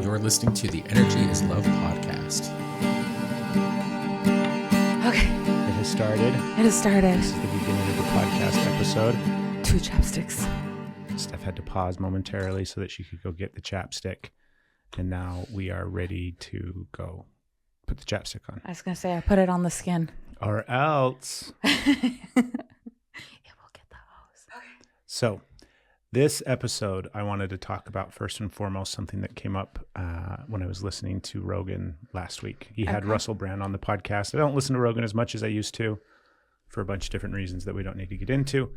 You're listening to the Energy is Love podcast. Okay. It has started. It has started. This is the beginning of the podcast episode. 2 chapsticks. Steph had to pause momentarily so that she could go get the chapstick. And now we are ready to go put the chapstick on. I was going to say, I put it on the skin. Or else. It will get the hose. Okay. So this episode, I wanted to talk about first and foremost something that came up when I was listening to Rogan last week. He had Russell Brand on the podcast. I don't listen to Rogan as much as I used to for a bunch of different reasons that we don't need to get into.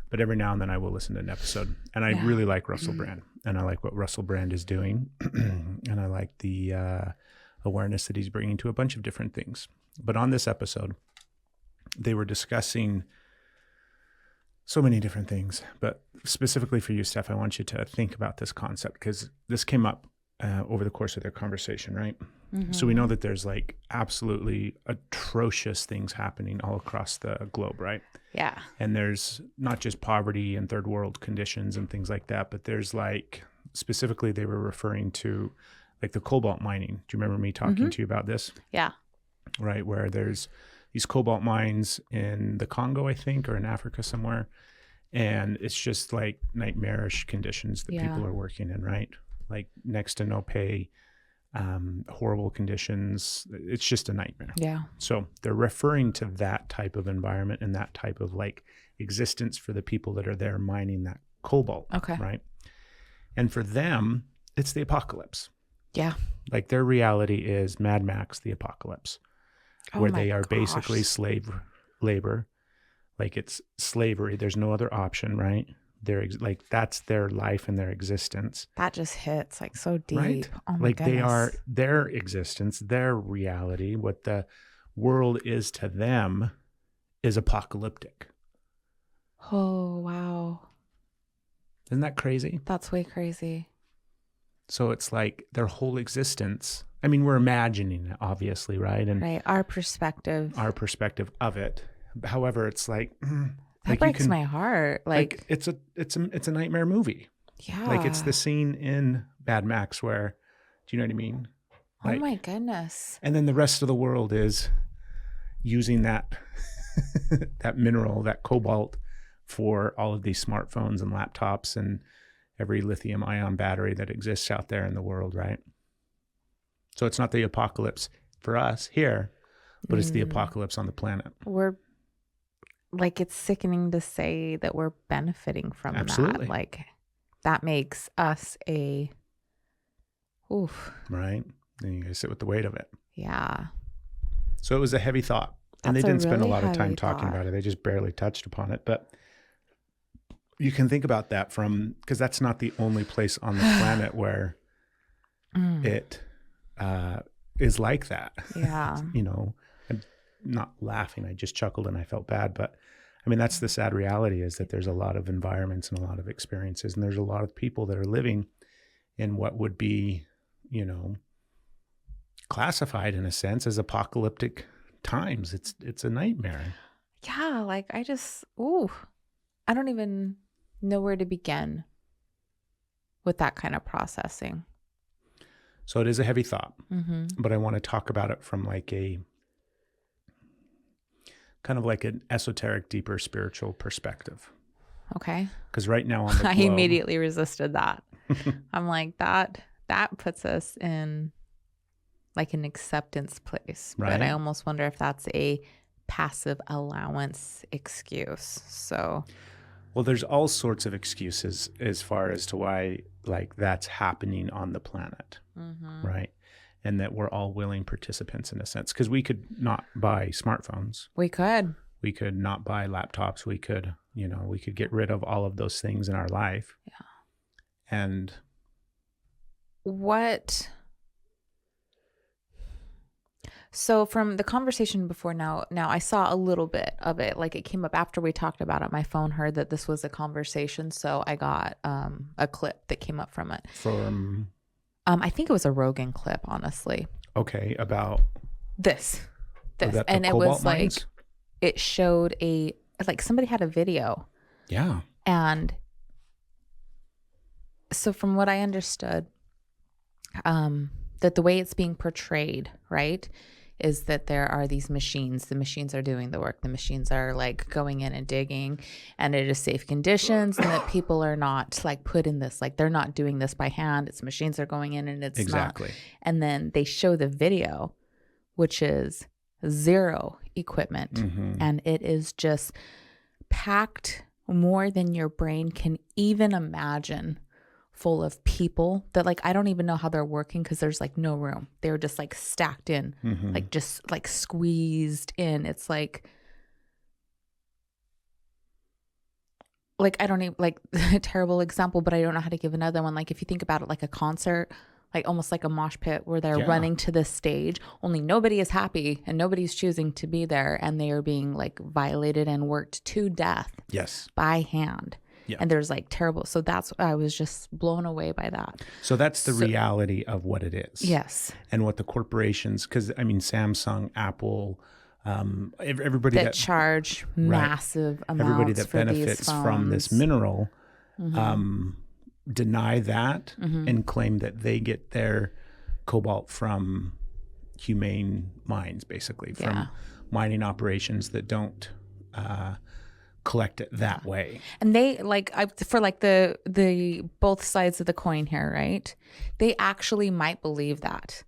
But every now and then I will listen to an episode. And I really like Russell Brand. And I like what Russell Brand is doing. And I like the awareness that he's bringing to a bunch of different things. But on this episode, they were discussing so many different things. But specifically for you, Steph, I want you to think about this concept because this came up over the course of their conversation, right? Mm-hmm. So we know that there's like absolutely atrocious things happening all across the globe, right? Yeah. And there's not just poverty and third world conditions and things like that, but there's like, specifically they were referring to like the cobalt mining. Do you remember me talking to you about this? Yeah. Right, where there's these cobalt mines in the Congo, I think, or in Africa somewhere. And it's just like nightmarish conditions that people are working in, right? Like next to no pay, horrible conditions. It's just a nightmare. Yeah. So they're referring to that type of environment and that type of like existence for the people that are there mining that cobalt. Okay. Right. And for them, it's the apocalypse. Yeah. Like their reality is Mad Max, the apocalypse, where they are basically slave labor. Like it's slavery. There's no other option, right? They're like, that's their life and their existence. That just hits like so deep. Right? Oh my like goodness. they are their existence, their reality, what the world is to them is apocalyptic. Oh, wow. Isn't that crazy? That's way crazy. So it's like their whole existence. I mean, we're imagining it, obviously, right? And right. Our perspective of it. However, it's like that breaks my heart. Like it's a nightmare movie. Yeah. Like it's the scene in Mad Max where, do you know what I mean? Like, oh my goodness. And then the rest of the world is using that that mineral, that cobalt, for all of these smartphones and laptops and every lithium ion battery that exists out there in the world, right? So it's not the apocalypse for us here, but it's the apocalypse on the planet. We're like, it's sickening to say that we're benefiting from Absolutely. that. Like that makes us a oof. Right? And you gotta sit with the weight of it. Yeah. So it was a heavy thought. And That's they didn't spend a really lot of time heavy talking thought. about it. They just barely touched upon it. But you can think about that because that's not the only place on the planet where it is like that. Yeah. You know, I'm not laughing. I just chuckled and I felt bad. But I mean, that's the sad reality is that there's a lot of environments and a lot of experiences. And there's a lot of people that are living in what would be, you know, classified in a sense as apocalyptic times. It's a nightmare. Yeah. Like I don't even know where to begin with that kind of processing. So it is a heavy thought, but I want to talk about it from like a kind of like an esoteric, deeper spiritual perspective. Okay. Because right now on the globe, I immediately resisted that. I'm like, that puts us in like an acceptance place. Right. But I almost wonder if that's a passive allowance excuse. So well, there's all sorts of excuses as far as to why like that's happening on the planet, right? And that we're all willing participants in a sense, because we could not buy smartphones. we could. We could not buy laptops. We could, you know, we could get rid of all of those things in our life. Yeah. And what? So from the conversation before now I saw a little bit of it. Like it came up after we talked about it. My phone heard that this was a conversation. So I got a clip that came up from it. from, I think it was a Rogan clip, honestly. okay, about This. that And the it was cobalt like, mines? it showed like somebody had a video. Yeah. And so from what I understood, that the way it's being portrayed, right, is that there are these machines. The machines are doing the work. The machines are like going in and digging, and it is safe conditions, and that people are not like put in this, like they're not doing this by hand. It's machines are going in and it's Exactly. not. And then they show the video, which is zero equipment, and it is just packed more than your brain can even imagine, full of people that like I don't even know how they're working because there's like no room. They're just like stacked in, like just like squeezed in. It's like I don't even like a terrible example, but I don't know how to give another one. Like if you think about it like a concert, like almost like a mosh pit where they're running to this stage, only nobody is happy and nobody's choosing to be there, and they are being like violated and worked to death. Yes. By hand. Yeah. And there's like terrible. So that's, I was just blown away by that. So that's the reality of what it is. Yes. And what the corporations, because I mean, Samsung, Apple, everybody that charge massive amounts, everybody that for benefits these phones. from this mineral, deny that and claim that they get their cobalt from humane mines, basically from mining operations that don't collect it that way. And they for like the both sides of the coin here, right? They actually might believe that.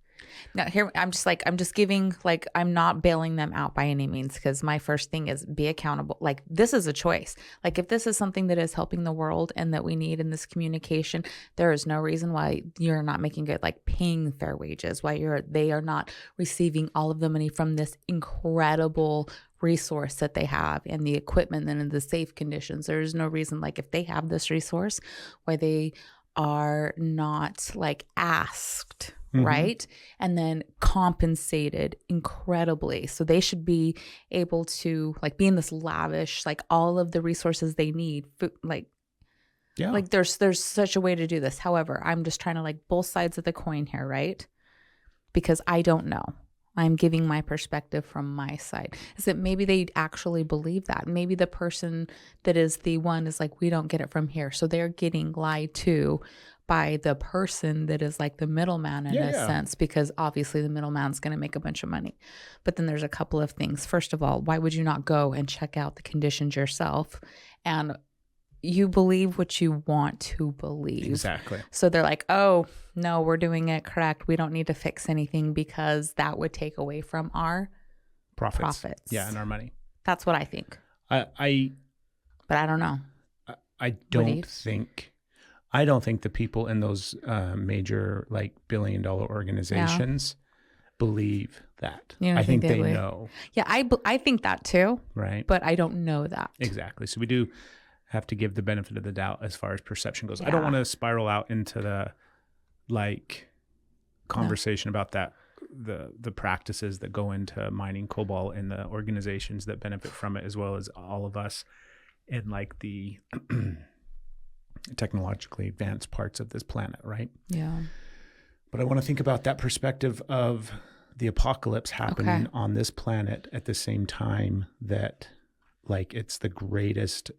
Now here I'm just giving, like, I'm not bailing them out by any means, because my first thing is be accountable. Like, this is a choice. Like, if this is something that is helping the world and that we need in this communication, there is no reason why you're not making it, like paying fair wages, why they are not receiving all of the money from this incredible resource that they have, and the equipment and in the safe conditions. There's no reason, like, if they have this resource, why they are not like asked, right? And then compensated incredibly. So they should be able to like be in this lavish, like all of the resources they need, like there's such a way to do this. However, I'm just trying to like both sides of the coin here, right? Because I don't know. I'm giving my perspective from my side. Is that maybe they actually believe that? Maybe the person that is the one is like, we don't get it from here. So they're getting lied to by the person that is like the middleman in a sense, because obviously the middleman's going to make a bunch of money. But then there's a couple of things. First of all, why would you not go and check out the conditions yourself? And you believe what you want to believe. Exactly. So they're like, oh, no, we're doing it correct. We don't need to fix anything because that would take away from our profits. Yeah, and our money. That's what I think. But I don't know. I don't think the people in those major like billion-dollar organizations believe that. I think they know. Yeah, I think that too. Right. But I don't know that. Exactly. So we do have to give the benefit of the doubt as far as perception goes. I don't want to spiral out into the like conversation about that, the practices that go into mining cobalt and the organizations that benefit from it, as well as all of us in like the technologically advanced parts of this planet, right? Yeah. But I want to think about that perspective of the apocalypse happening on this planet at the same time that like it's the greatest,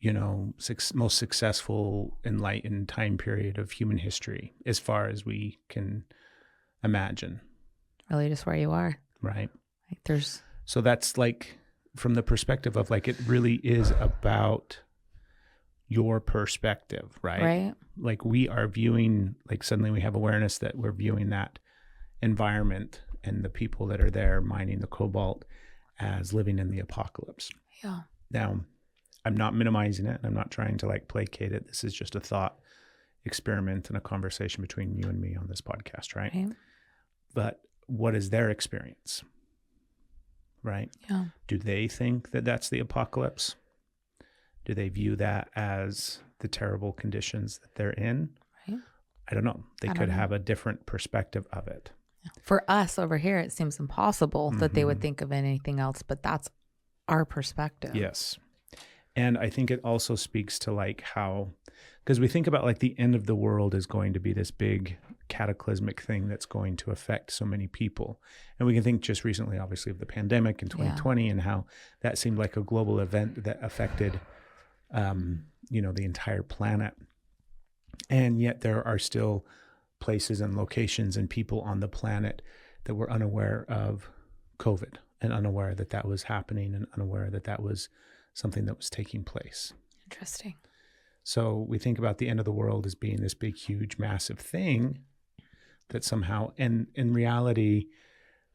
you know, most successful enlightened time period of human history as far as we can imagine. Really just where you are. Right. Like so that's like from the perspective of like, it really is about your perspective, right? Right. Like we are viewing, like suddenly we have awareness that we're viewing that environment and the people that are there mining the cobalt as living in the apocalypse. Yeah. Now, I'm not minimizing it. I'm not trying to like placate it. This is just a thought experiment and a conversation between you and me on this podcast, right? But what is their experience? Right? Yeah. Do they think that that's the apocalypse? Do they view that as the terrible conditions that they're in? Right. I don't know. They could have a different perspective of it. For us over here, it seems impossible that they would think of anything else, but that's our perspective. Yes. And I think it also speaks to like how, because we think about like the end of the world is going to be this big cataclysmic thing that's going to affect so many people. And we can think just recently, obviously, of the pandemic in 2020 and how that seemed like a global event that affected, you know, the entire planet. And yet there are still places and locations and people on the planet that were unaware of COVID and unaware that that was happening and unaware that that was something that was taking place. Interesting. So we think about the end of the world as being this big, huge, massive thing that somehow, and in reality,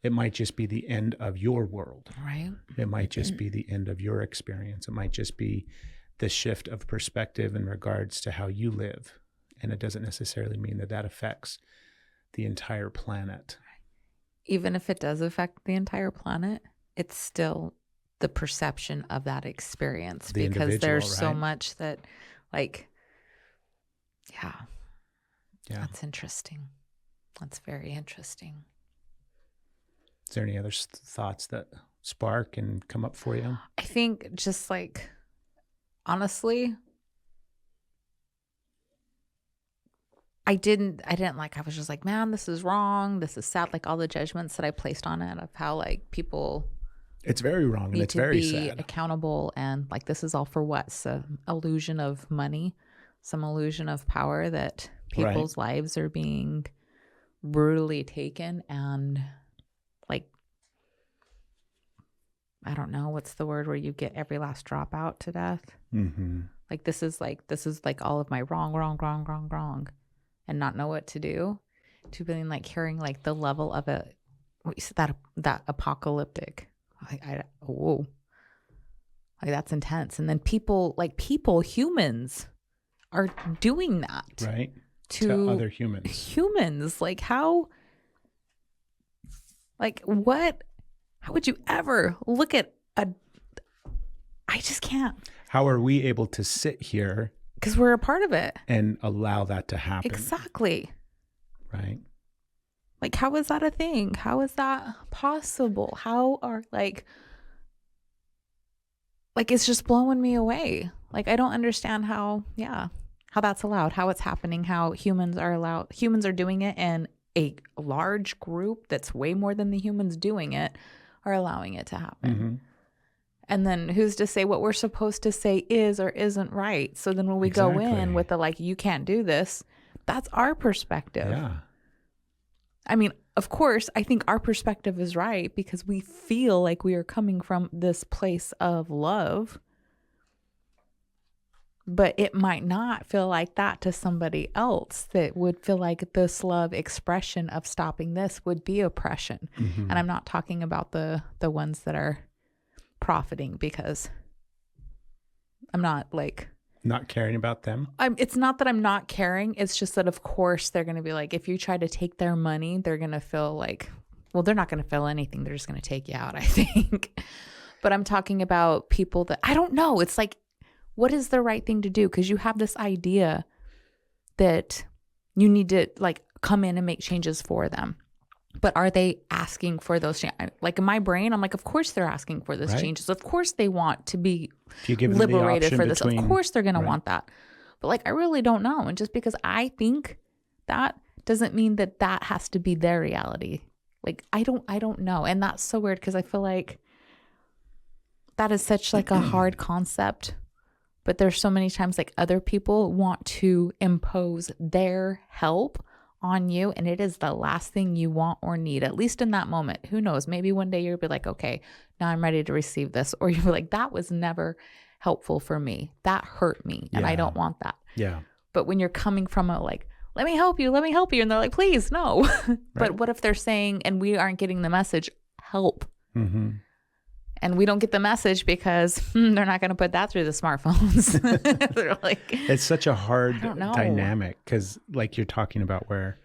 it might just be the end of your world. Right. It might just be the end of your experience. It might just be the shift of perspective in regards to how you live. And it doesn't necessarily mean that that affects the entire planet. Even if it does affect the entire planet, it's still the perception of that experience, The because there's individual, so right? much that, like, yeah, That's interesting. That's very interesting. Is there any other thoughts that spark and come up for you? I think just like, honestly, I was just like, man, this is wrong. This is sad. Like all the judgments that I placed on it of how like people It's very wrong and need it's to very be sad. accountable, and like this is all for what? Some illusion of money, some illusion of power, that people's lives are being brutally taken, and like, I don't know, what's the word where you get every last drop out to death? Mm-hmm. Like this is like all of my wrong, and not know what to do, to being like hearing like the level of it. What you said, that apocalyptic. Whoa, like that's intense. And then humans are doing that, Right. to other humans. Humans, like how, like what? How would you ever look at a? I just can't. How are we able to sit here Because we're a part of it. and allow that to happen? Exactly. Right. Like, how is that a thing? How is that possible? How are like it's just blowing me away. Like, I don't understand how that's allowed, how it's happening, how humans are doing it, and a large group that's way more than the humans doing it are allowing it to happen. Mm-hmm. And then who's to say what we're supposed to say is or isn't right? So then when we go in with the like, you can't do this, that's our perspective. Yeah. I mean, of course, I think our perspective is right because we feel like we are coming from this place of love. But it might not feel like that to somebody else, that would feel like this love expression of stopping this would be oppression. Mm-hmm. And I'm not talking about the ones that are profiting, because I'm not like... Not caring about them. It's not that I'm not caring. It's just that, of course, they're going to be like, if you try to take their money, they're going to feel like, well, they're not going to feel anything. They're just going to take you out, I think. But I'm talking about people that, I don't know. It's like, what is the right thing to do? Because you have this idea that you need to like come in and make changes for them. But are they asking for those changes? Like in my brain, I'm like, of course they're asking for those changes. Of course they want to be liberated for this. Of course they're going to want that. But like, I really don't know. And just because I think that doesn't mean that that has to be their reality. Like, I don't know. And that's so weird because I feel like that is such like a hard concept. But there's so many times like other people want to impose their help on you, and it is the last thing you want or need, at least in that moment. Who knows? Maybe one day you'll be like, okay, now I'm ready to receive this. Or you're like, that was never helpful for me. That hurt me, and I don't want that. Yeah. But when you're coming from a like, let me help you, and they're like, please, no. But what if they're saying, and we aren't getting the message, help. Mm-hmm. And we don't get the message because they're not going to put that through the smartphones. They're like, it's such a hard dynamic because like you're talking about where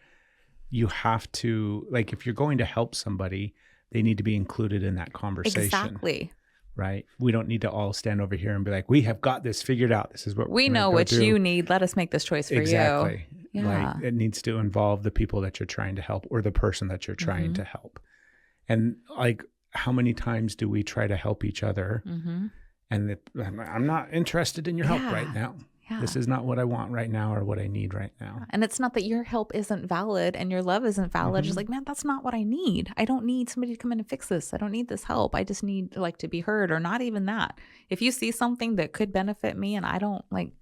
you have to, like if you're going to help somebody, they need to be included in that conversation. Exactly. Right? We don't need to all stand over here and be like, we have got this figured out. This is what we know what you need. Let us make this choice for you. Exactly. Yeah. Like it needs to involve the people that you're trying to help or the person that you're trying to help. And like, how many times do we try to help each other? Mm-hmm. And I'm not interested in your help right now. Yeah. This is not what I want right now or what I need right now. And it's not that your help isn't valid and your love isn't valid. It's like, man, that's not what I need. I don't need somebody to come in and fix this. I don't need this help. I just need like to be heard, or not even that. If you see something that could benefit me and I don't like.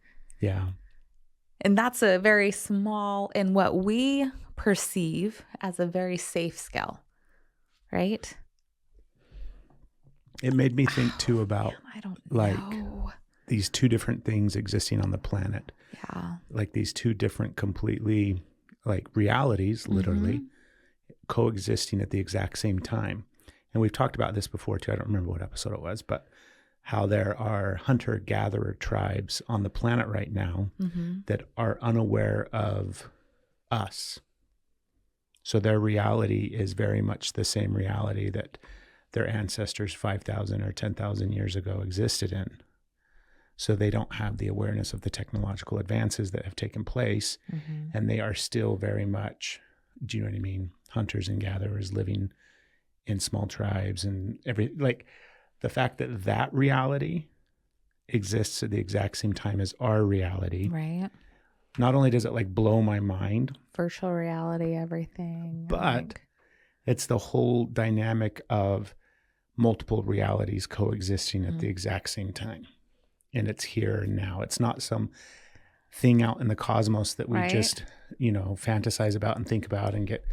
Yeah. And that's a very small, in what we perceive as a very safe scale, right? It made me think too about I don't like know. these two different things existing on the planet. Yeah. Like these two different completely like realities, literally coexisting at the exact same time. And we've talked about this before too. I don't remember what episode it was, but how there are hunter-gatherer tribes on the planet right now that are unaware of us. So their reality is very much the same reality that their ancestors 5,000 or 10,000 years ago existed in. So they don't have the awareness of the technological advances that have taken place. And they are still very much, do you know what I mean? Hunters and gatherers living in small tribes and the fact that that reality exists at the exact same time as our reality. Right. Not only does it like blow my mind, Virtual reality, everything. but it's the whole dynamic of multiple realities coexisting at the exact same time. And it's here and now. It's not some thing out in the cosmos that we just, fantasize about and think about and get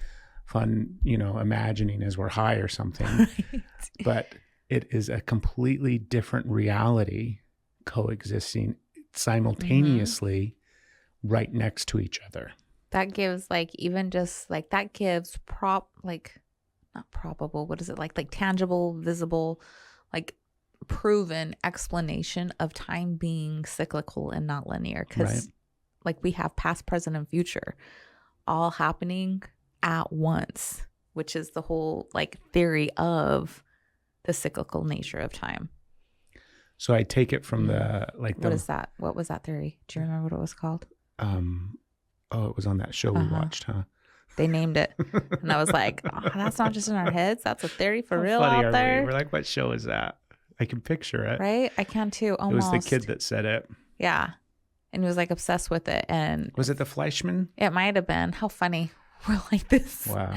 fun, imagining as we're high or something. Right. But it is a completely different reality coexisting simultaneously right next to each other. That gives not probable, what is it like tangible, visible, like proven explanation of time being cyclical and not linear, because like we have past, present, and future all happening at once, which is the whole like theory of the cyclical nature of time. So I take it from what is that? What was that theory? Do you remember what it was called? It was on that show we watched, huh? They named it. And I was like, that's not just in our heads. That's a theory for real funny out there. We're like, what show is that? I can picture it. Right? I can too. Almost. It was the kid that said it. Yeah. And he was like obsessed with it. And was it the Fleischman? It might have been. How funny. We're like this. Wow.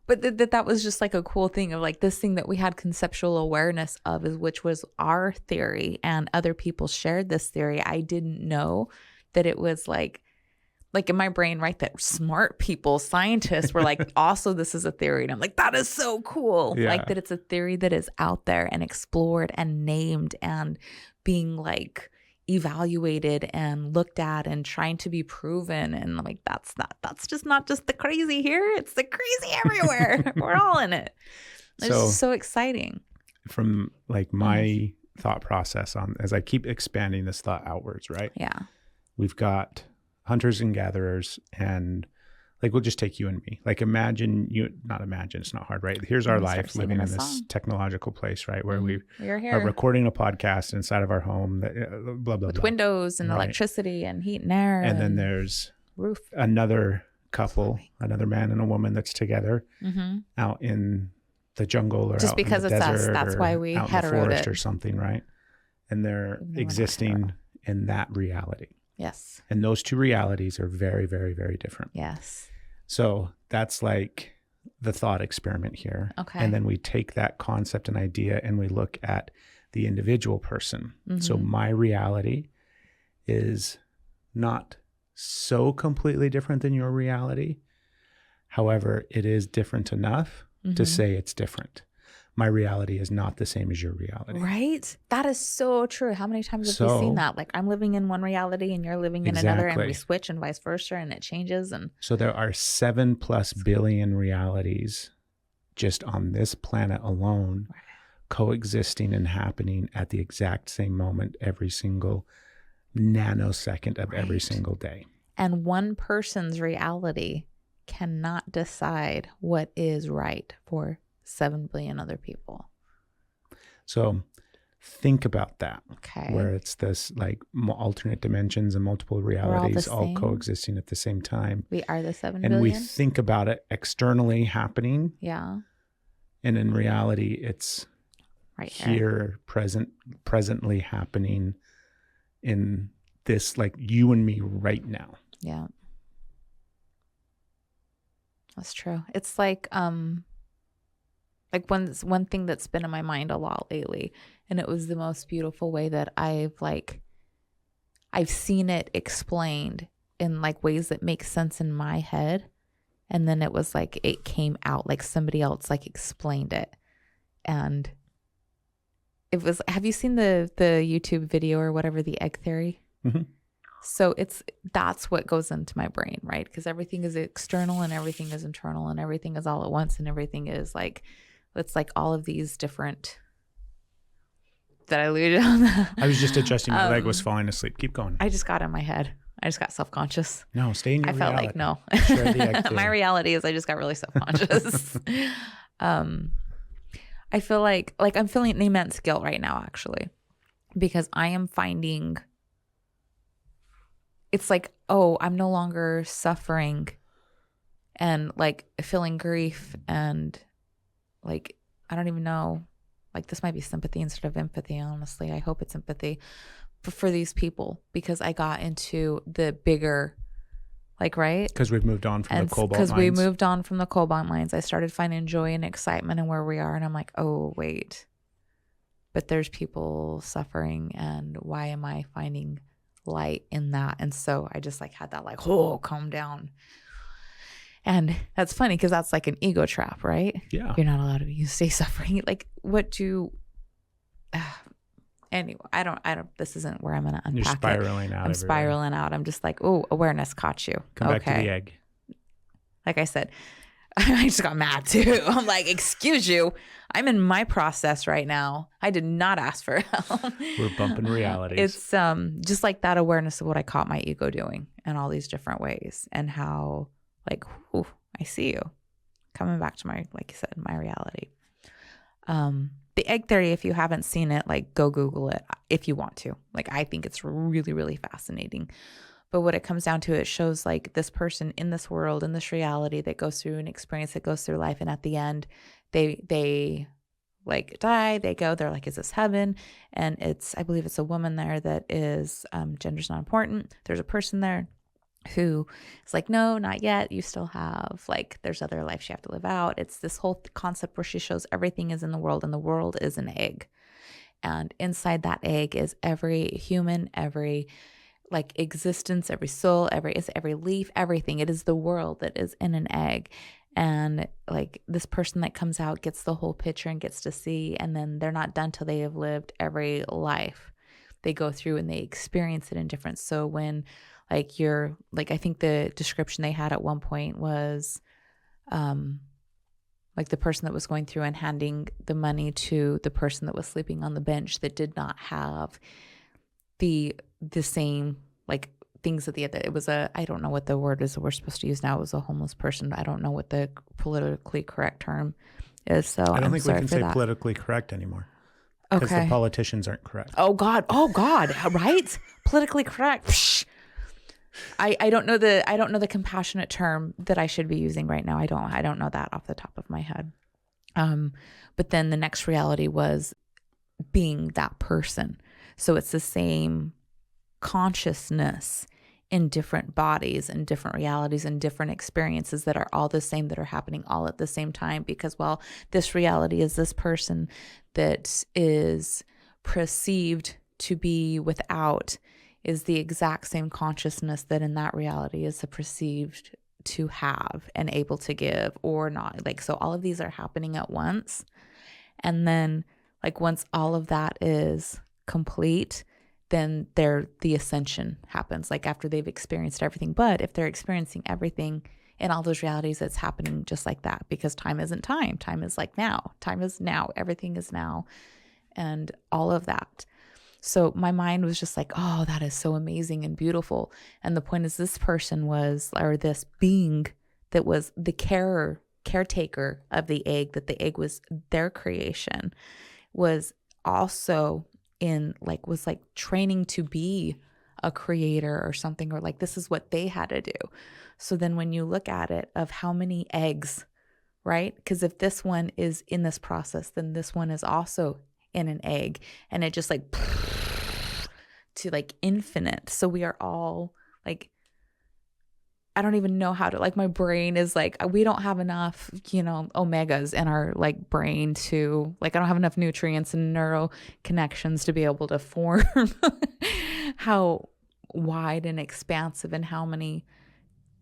But that was just like a cool thing of like this thing that we had conceptual awareness of, which was our theory, and other people shared this theory. I didn't know that it was like in my brain, right, that smart people, scientists were like, also this is a theory. And I'm like, that is so cool. Yeah. Like that it's a theory that is out there and explored and named and being like evaluated and looked at and trying to be proven. And like, that's just not just the crazy here. It's the crazy everywhere. We're all in it. It's just so exciting. From like my thought process as I keep expanding this thought outwards, right? Yeah. We've got hunters and gatherers, and like we'll just take you and me. Like it's not hard, right? Here's our life living in this technological place, right? Where we are recording a podcast inside of our home, blah, blah, with blah. windows and electricity and heat and air. And then there's roof. Another couple, another man and a woman that's together out in the jungle or just out because in the it's desert us. That's why we out in the forest it or something, right? And they're existing in that reality. Yes. And those two realities are very, very, very different. Yes. So that's like the thought experiment here. Okay. And then we take that concept and idea and we look at the individual person. So my reality is not so completely different than your reality. However, it is different enough to say it's different. My reality is not the same as your reality. Right? That is so true. How many times have we seen that? Like I'm living in one reality and you're living in another, and we switch and vice versa, and it changes. And so there are 7+ billion realities just on this planet alone, coexisting and happening at the exact same moment every single nanosecond of every single day. And one person's reality cannot decide what is right for 7 billion other people. So think about that. Okay. Where it's this like alternate dimensions and multiple realities all coexisting at the same time. We are the 7 and billion. we think about it externally happening. Yeah. And in reality, it's right here, presently happening in this, like you and me right now. Yeah. That's true. It's like one thing that's been in my mind a lot lately, and it was the most beautiful way that I've seen it explained in like ways that make sense in my head, And then it was like it came out like somebody else like explained it. And it was, have you seen the YouTube video or whatever, the egg theory? Mm-hmm. So that's what goes into my brain, right? Because everything is external and everything is internal and everything is all at once and everything is like, it's like all of these different. Did I alluded on that? I was just adjusting my leg, was falling asleep. Keep going. I just got in my head. I just got self-conscious. No, stay in your I felt reality. like no. Share the egg theory. My reality is I just got really self-conscious. I feel like I'm feeling an immense guilt right now, actually, because I am finding it's like, oh, I'm no longer suffering and like feeling grief and like, I don't even know, like this might be sympathy instead of empathy. Honestly, I hope it's empathy for these people because I got into the bigger, like, right? Because we've moved on from the cobalt mines. Because we moved on from the cobalt mines. I started finding joy and excitement in where we are. And I'm like, oh, wait, but there's people suffering. And why am I finding light in that? And so I just like had that like, oh, calm down. And that's funny because that's like an ego trap, right? Yeah. You're not allowed to stay suffering. Like anyway, I don't, this isn't where I'm going to unpack You're spiraling it. out. I'm spiraling out. I'm just like, oh, awareness caught you. Come back to the egg. Like I said, I just got mad too. I'm like, excuse you. I'm in my process right now. I did not ask for help. We're bumping realities. It's just like that awareness of what I caught my ego doing in all these different ways and how like, whew, I see you coming back to my, like you said, my reality. The egg theory, if you haven't seen it, like go Google it if you want to. Like, I think it's really, really fascinating. But what it comes down to, it shows like this person in this world, in this reality that goes through an experience that goes through life. And at the end, they like die, they go, they're like, is this heaven? And I believe it's a woman there that is, gender's not important. There's a person there who is like, no, not yet. You still have like, there's other lives you have to live out. It's this whole concept where she shows everything is in the world and the world is an egg. And inside that egg is every human, every like existence, every soul, every leaf, everything. It is the world that is in an egg. And like this person that comes out gets the whole picture and gets to see, and then they're not done till they have lived every life. They go through and they experience it in different. So when like you're like, I think the description they had at one point was like the person that was going through and handing the money to the person that was sleeping on the bench that did not have the same like things that it was I don't know what the word is that we're supposed to use now. It was a homeless person. I don't know what the politically correct term is. So I don't think we can say that. Politically correct anymore. Because the politicians aren't correct. Oh God, right? Politically correct. Psh. I don't know the compassionate term that I should be using right now. I don't know that off the top of my head. But then the next reality was being that person. So it's the same consciousness in different bodies and different realities and different experiences that are all the same, that are happening all at the same time. Because while this reality is this person that is perceived to be without, is the exact same consciousness that in that reality is the perceived to have and able to give or not. Like, so all of these are happening at once. And then like once all of that is complete, then the ascension happens, like after they've experienced everything. But if they're experiencing everything in all those realities, it's happening just like that, because time isn't time. Time is like now. Time is now. Everything is now. And all of that. So my mind was just like, oh, that is so amazing and beautiful. And the point is, this person was, or this being that was the caretaker of the egg, that the egg was their creation, was also was training to be a creator or something, or like this is what they had to do. So then when you look at it of how many eggs, right? Because if this one is in this process, then this one is also in an egg, and it just like to like infinite. So we are all like, I don't even know how to, like, my brain is like, we don't have enough, omegas in our like brain to, like, I don't have enough nutrients and neuro connections to be able to form how wide and expansive and how many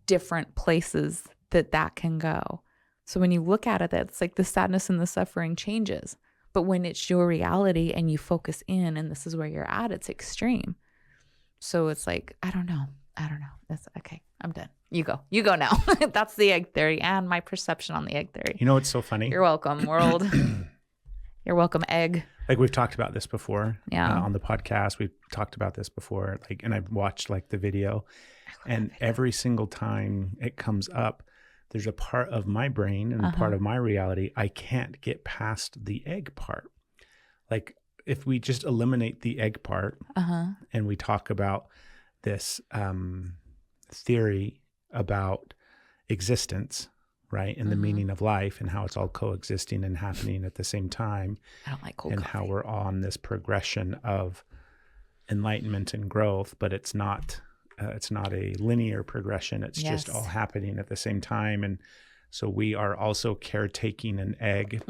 different places that can go. So when you look at it, that's like the sadness and the suffering changes. But when it's your reality and you focus in and this is where you're at, it's extreme. So it's like, I don't know. That's okay. I'm done. You go now. That's the egg theory and my perception on the egg theory. You know what's so funny? You're welcome, world. You're welcome, egg. Like we've talked about this before on the podcast. We've talked about this before. Like, and I've watched like the video, and every single time it comes up, there's a part of my brain and a part of my reality I can't get past the egg part. Like if we just eliminate the egg part and we talk about this theory about existence, right? And the meaning of life and how it's all coexisting and happening at the same time. I don't like cold and coffee. How we're on this progression of enlightenment and growth, but it's not a linear progression. It's just all happening at the same time. And so we are also caretaking an egg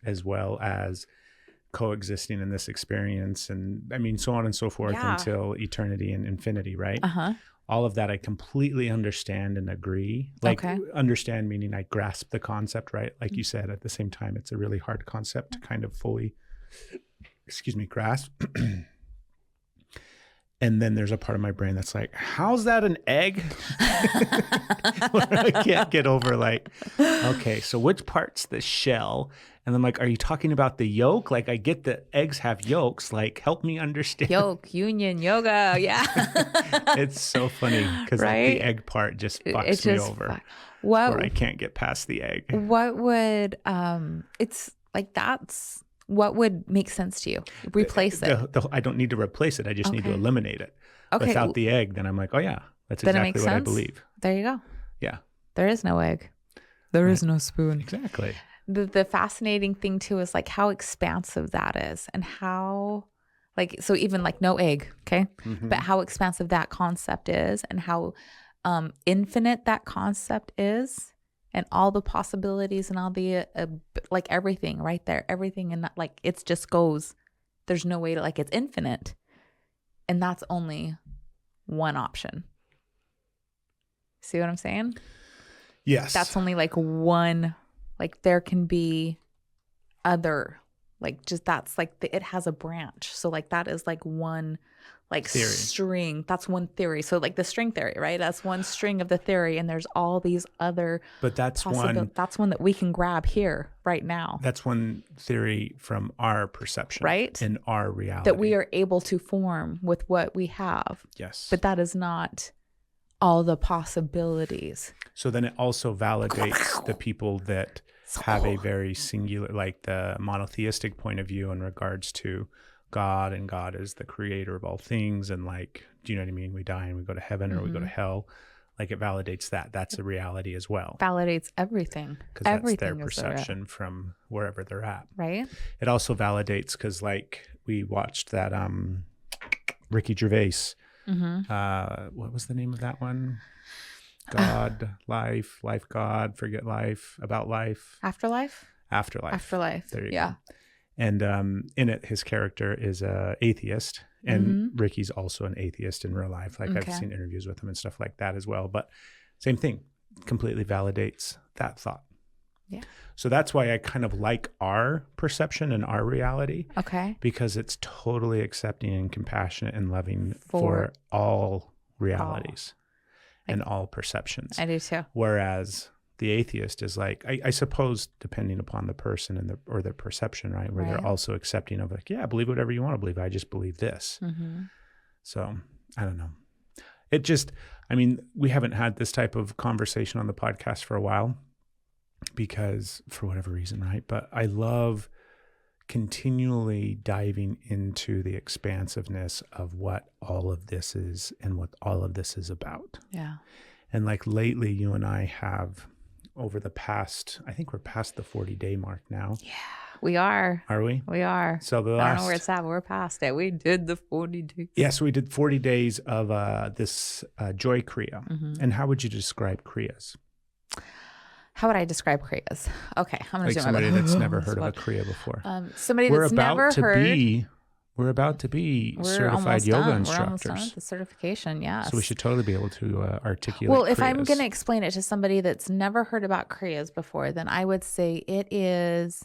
as well as coexisting in this experience. And I mean, so on and so forth until eternity and infinity, right? All of that I completely understand and agree. Like understand meaning I grasp the concept, right? Like you said, at the same time, it's a really hard concept to kind of fully, grasp. And then there's a part of my brain that's like, how's that an egg? I can't get over like, okay, so which part's the shell? And I'm like, are you talking about the yolk? Like I get that eggs have yolks. Like help me understand. Yolk, union, yoga. Yeah. It's so funny because like, the egg part just fucks me over. Where I can't get past the egg. What would, it's like that's... What would make sense to you? Replace it. I don't need to replace it. I just need to eliminate it. Without the egg, then I'm like, oh yeah, that's exactly what I believe. There you go. Yeah. There is no egg. There is no spoon. Exactly. The fascinating thing too is like how expansive that is and how like, so even like no egg, okay? But how expansive that concept is and how infinite that concept is. And all the possibilities and all the, like everything right there, everything. And like, it's just goes, there's no way to like, it's infinite. And that's only one option. See what I'm saying? Yes. That's only like one, like there can be other, like just that's like, it has a branch. So like that is like one like theory. String. That's one theory. So like the string theory, right? That's one string of the theory. And there's all these other that's one that we can grab here right now. That's one theory from our perception. Right? In our reality. That we are able to form with what we have. Yes. But that is not all the possibilities. So then it also validates the people that have a very singular, like the monotheistic point of view in regards to God, and God is the creator of all things. And like, do you know what I mean? We die and we go to heaven or we go to hell. Like it validates that. That's a reality as well. Validates everything. Because that's their perception from wherever they're at. Right. It also validates because like we watched that Ricky Gervais. What was the name of that one? God, life, God, forget life, about life. Afterlife? Afterlife. There you go. Yeah. And in it, his character is a atheist, and Ricky's also an atheist in real life. Like I've seen interviews with him and stuff like that as well. But same thing, completely validates that thought. Yeah. So that's why I kind of like our perception and our reality. Okay. Because it's totally accepting and compassionate and loving for all realities and all perceptions. I do too. Whereas the atheist is like, I suppose, depending upon the person and or their perception, right? Where they're also accepting of like, yeah, believe whatever you want to believe. I just believe this. So I don't know. It just, I mean, we haven't had this type of conversation on the podcast for a while because for whatever reason, right? But I love continually diving into the expansiveness of what all of this is and what all of this is about. Yeah. And like lately, you and I have over the past, I think we're past the 40-day mark now. Yeah, we are. Are we? We are. So the I don't know where it's at, but we're past it. We did the 40 days. Yeah, so we did 40 days of this Joy Kriya. And how would you describe Kriyas? How would I describe Kriyas? Okay, I'm going to do somebody that's never heard of a Kriya before. Somebody that's never heard. We're about to be We're about to be We're certified almost yoga done. We're almost done instructors. with the certification. Yes. So we should totally be able to articulate Well, if I'm Kriyas. going to explain it to somebody that's never heard about Kriyas before, then I would say it is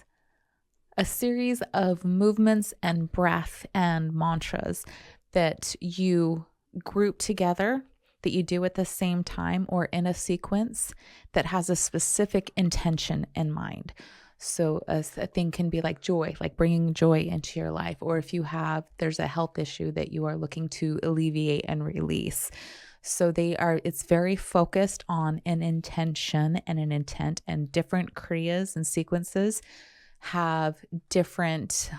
a series of movements and breath and mantras that you group together, that you do at the same time or in a sequence that has a specific intention in mind. So a thing can be like joy, like bringing joy into your life. Or if there's a health issue that you are looking to alleviate and release. So it's very focused on an intention and an intent, and different Kriyas and sequences have different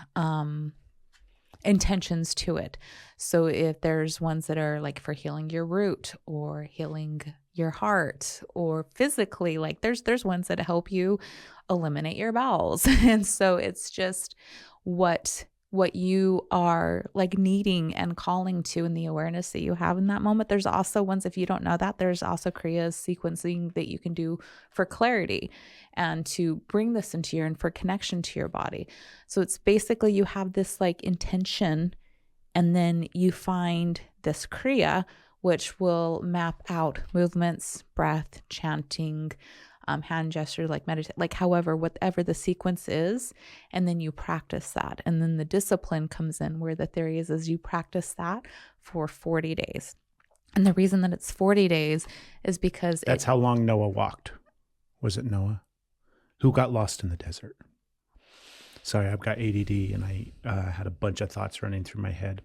intentions to it. So if there's ones that are like for healing your root or healing your heart, or physically, like there's ones that help you eliminate your bowels. And so it's just what you are like needing and calling to, in the awareness that you have in that moment. There's also ones, if you don't know that, there's also Kriya sequencing that you can do for clarity and to bring this into and for connection to your body. So it's basically you have this like intention, and then you find this Kriya, which will map out movements, breath, chanting, hand gesture, like meditate, like whatever the sequence is. And then you practice that. And then the discipline comes in, where the theory is you practice that for 40 days. And the reason that it's 40 days is because that's how long Noah walked. Was it Noah? Who got lost in the desert? Sorry, I've got ADD and I had a bunch of thoughts running through my head.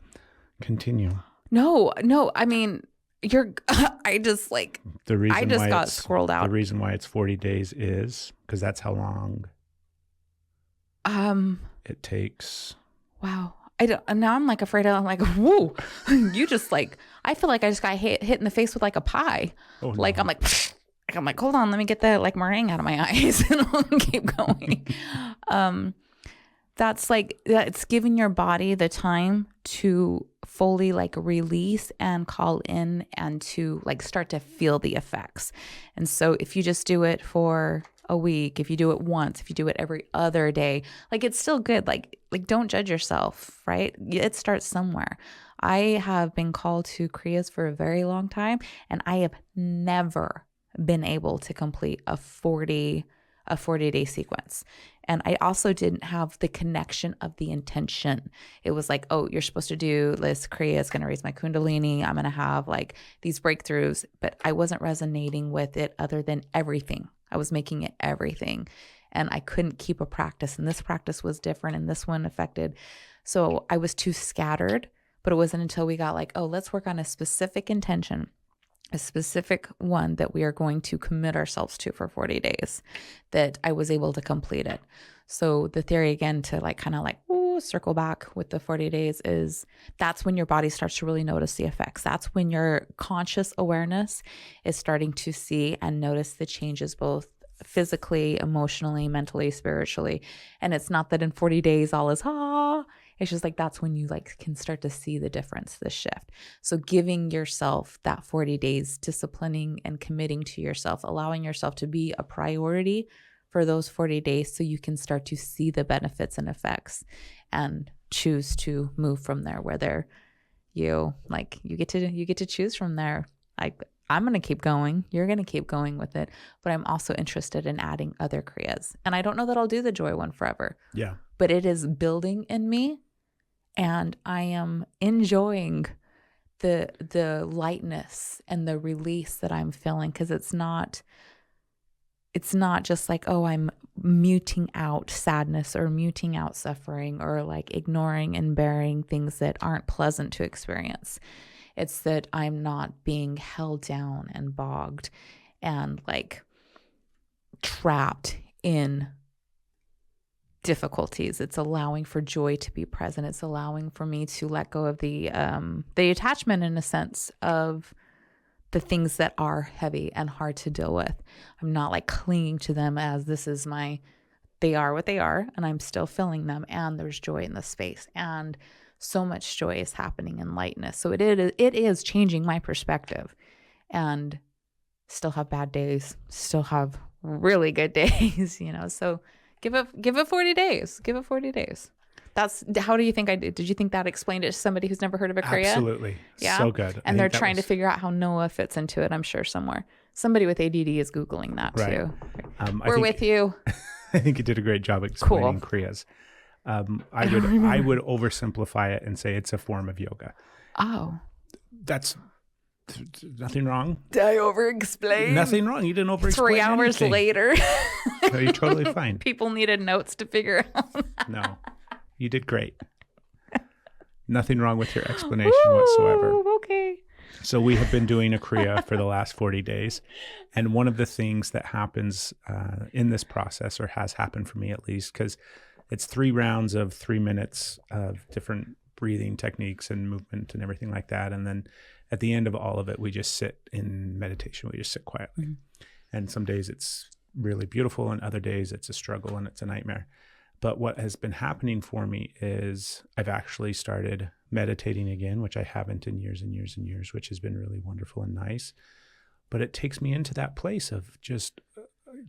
Continue. No, I mean, I just got scrolled out. The reason why it's 40 days is because that's how long it takes. Wow. Now I'm like afraid I'm like, whoa, you just like, I feel like I just got hit in the face with like a pie. Oh, like, no. I'm like, hold on, let me get the like meringue out of my eyes and I'll keep going. That's like, it's giving your body the time to fully like release and call in and to like start to feel the effects. And so if you just do it for a week, if you do it once, if you do it every other day, like it's still good. Like don't judge yourself, right? It starts somewhere. I have been called to Kriyas for a very long time, and I have never been able to complete a 40-day sequence. And I also didn't have the connection of the intention. It was like, oh, you're supposed to do this Kriya. It's going to raise my Kundalini. I'm going to have like these breakthroughs. But I wasn't resonating with it other than everything. I was making it everything. And I couldn't keep a practice. And this practice was different, and this one affected. So I was too scattered. But it wasn't until we got like, oh, let's work on a specific intention, a specific one that we are going to commit ourselves to for 40 days, that I was able to complete it. So the theory, again, to like kind of like circle back with the 40 days, is that's when your body starts to really notice the effects. That's when your conscious awareness is starting to see and notice the changes, both physically, emotionally, mentally, spiritually. And it's not that in 40 days all is it's just like that's when you like can start to see the difference, the shift. So giving yourself that 40 days, disciplining and committing to yourself, allowing yourself to be a priority for those 40 days, so you can start to see the benefits and effects and choose to move from there. Whether you get to choose from there. Like, I'm going to keep going. You're going to keep going with it. But I'm also interested in adding other Kriyas. And I don't know that I'll do the joy one forever. Yeah. But it is building in me. And I am enjoying the lightness and the release that I'm feeling, because it's not just like, oh, I'm muting out sadness or muting out suffering or like ignoring and bearing things that aren't pleasant to experience. It's that I'm not being held down and bogged and like trapped in difficulties. It's allowing for joy to be present. It's allowing for me to let go of the attachment, in a sense, of the things that are heavy and hard to deal with. I'm not like clinging to them as they are what they are, and I'm still feeling them, and there's joy in the space, and so much joy is happening in lightness. So it is changing my perspective, and still have bad days, still have really good days, so give it 40 days. Give it 40 days. How do you think I did? Did you think that explained it to somebody who's never heard of a Kriya? Absolutely. Yeah. So good. And they're trying to figure out how Noah fits into it, I'm sure, somewhere. Somebody with ADD is Googling that too. We're with you. I think you did a great job explaining Kriyas. I would oversimplify it and say it's a form of yoga. Oh. That's nothing wrong. Did I over-explain? Nothing wrong. You didn't over-explain 3 hours anything. later. No, you're totally fine. People needed notes to figure out. No, you did great. Nothing wrong with your explanation whatsoever. Okay. So we have been doing a Kriya for the last 40 days. And one of the things that happens in this process, or has happened for me at least, because it's 3 rounds of 3 minutes of different breathing techniques and movement and everything like that. And then at the end of all of it, we just sit in meditation. We just sit quietly. Mm-hmm. And some days it's really beautiful, and other days it's a struggle and it's a nightmare. But what has been happening for me is I've actually started meditating again, which I haven't in years and years and years, which has been really wonderful and nice. But it takes me into that place of just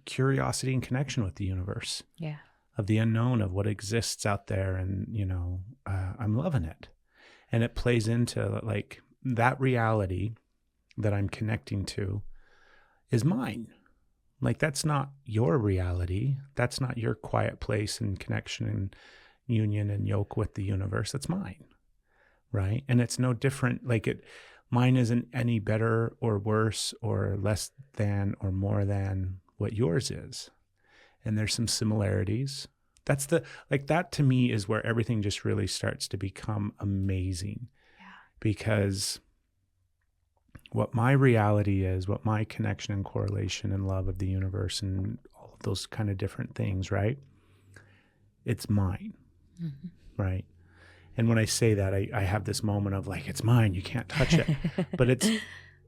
curiosity and connection with the universe. Yeah. Of the unknown, of what exists out there. And, I'm loving it. And it plays into like that reality that I'm connecting to is mine. Like, that's not your reality. That's not your quiet place and connection and union and yoke with the universe. That's mine. Right. And it's no different. Mine isn't any better or worse or less than or more than what yours is. And there's some similarities. That to me is where everything just really starts to become amazing. Yeah. Because what my reality is, what my connection and correlation and love of the universe and all of those kind of different things, right? It's mine, right? And when I say that, I have this moment of like, it's mine, you can't touch it. But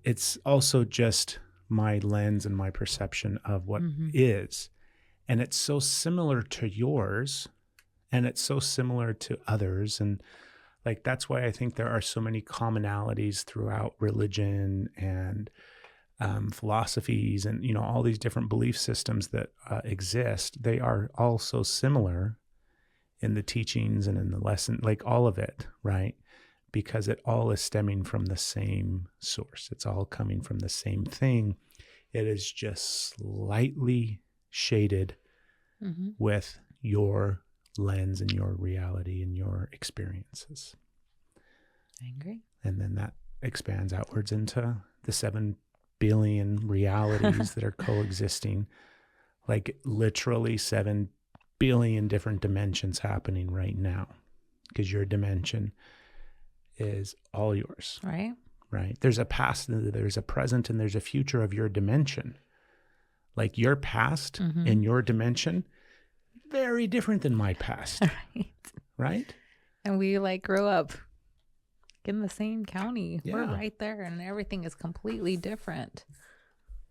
it's also just my lens and my perception of what is. And it's so similar to yours, and it's so similar to others. And like, that's why I think there are so many commonalities throughout religion and philosophies and, all these different belief systems that exist. They are all so similar in the teachings and in the lesson, like all of it, right? Because it all is stemming from the same source. It's all coming from the same thing. It is just slightly shaded with your lens and your reality and your experiences. I agree. And then that expands outwards into the 7 billion realities that are coexisting, like literally 7 billion different dimensions happening right now, because your dimension is all yours. Right. Right. There's a past, there's a present, and there's a future of your dimension. Like your past and your dimension, very different than my past. Right? And we grew up in the same county. Yeah. We're right there, and everything is completely different.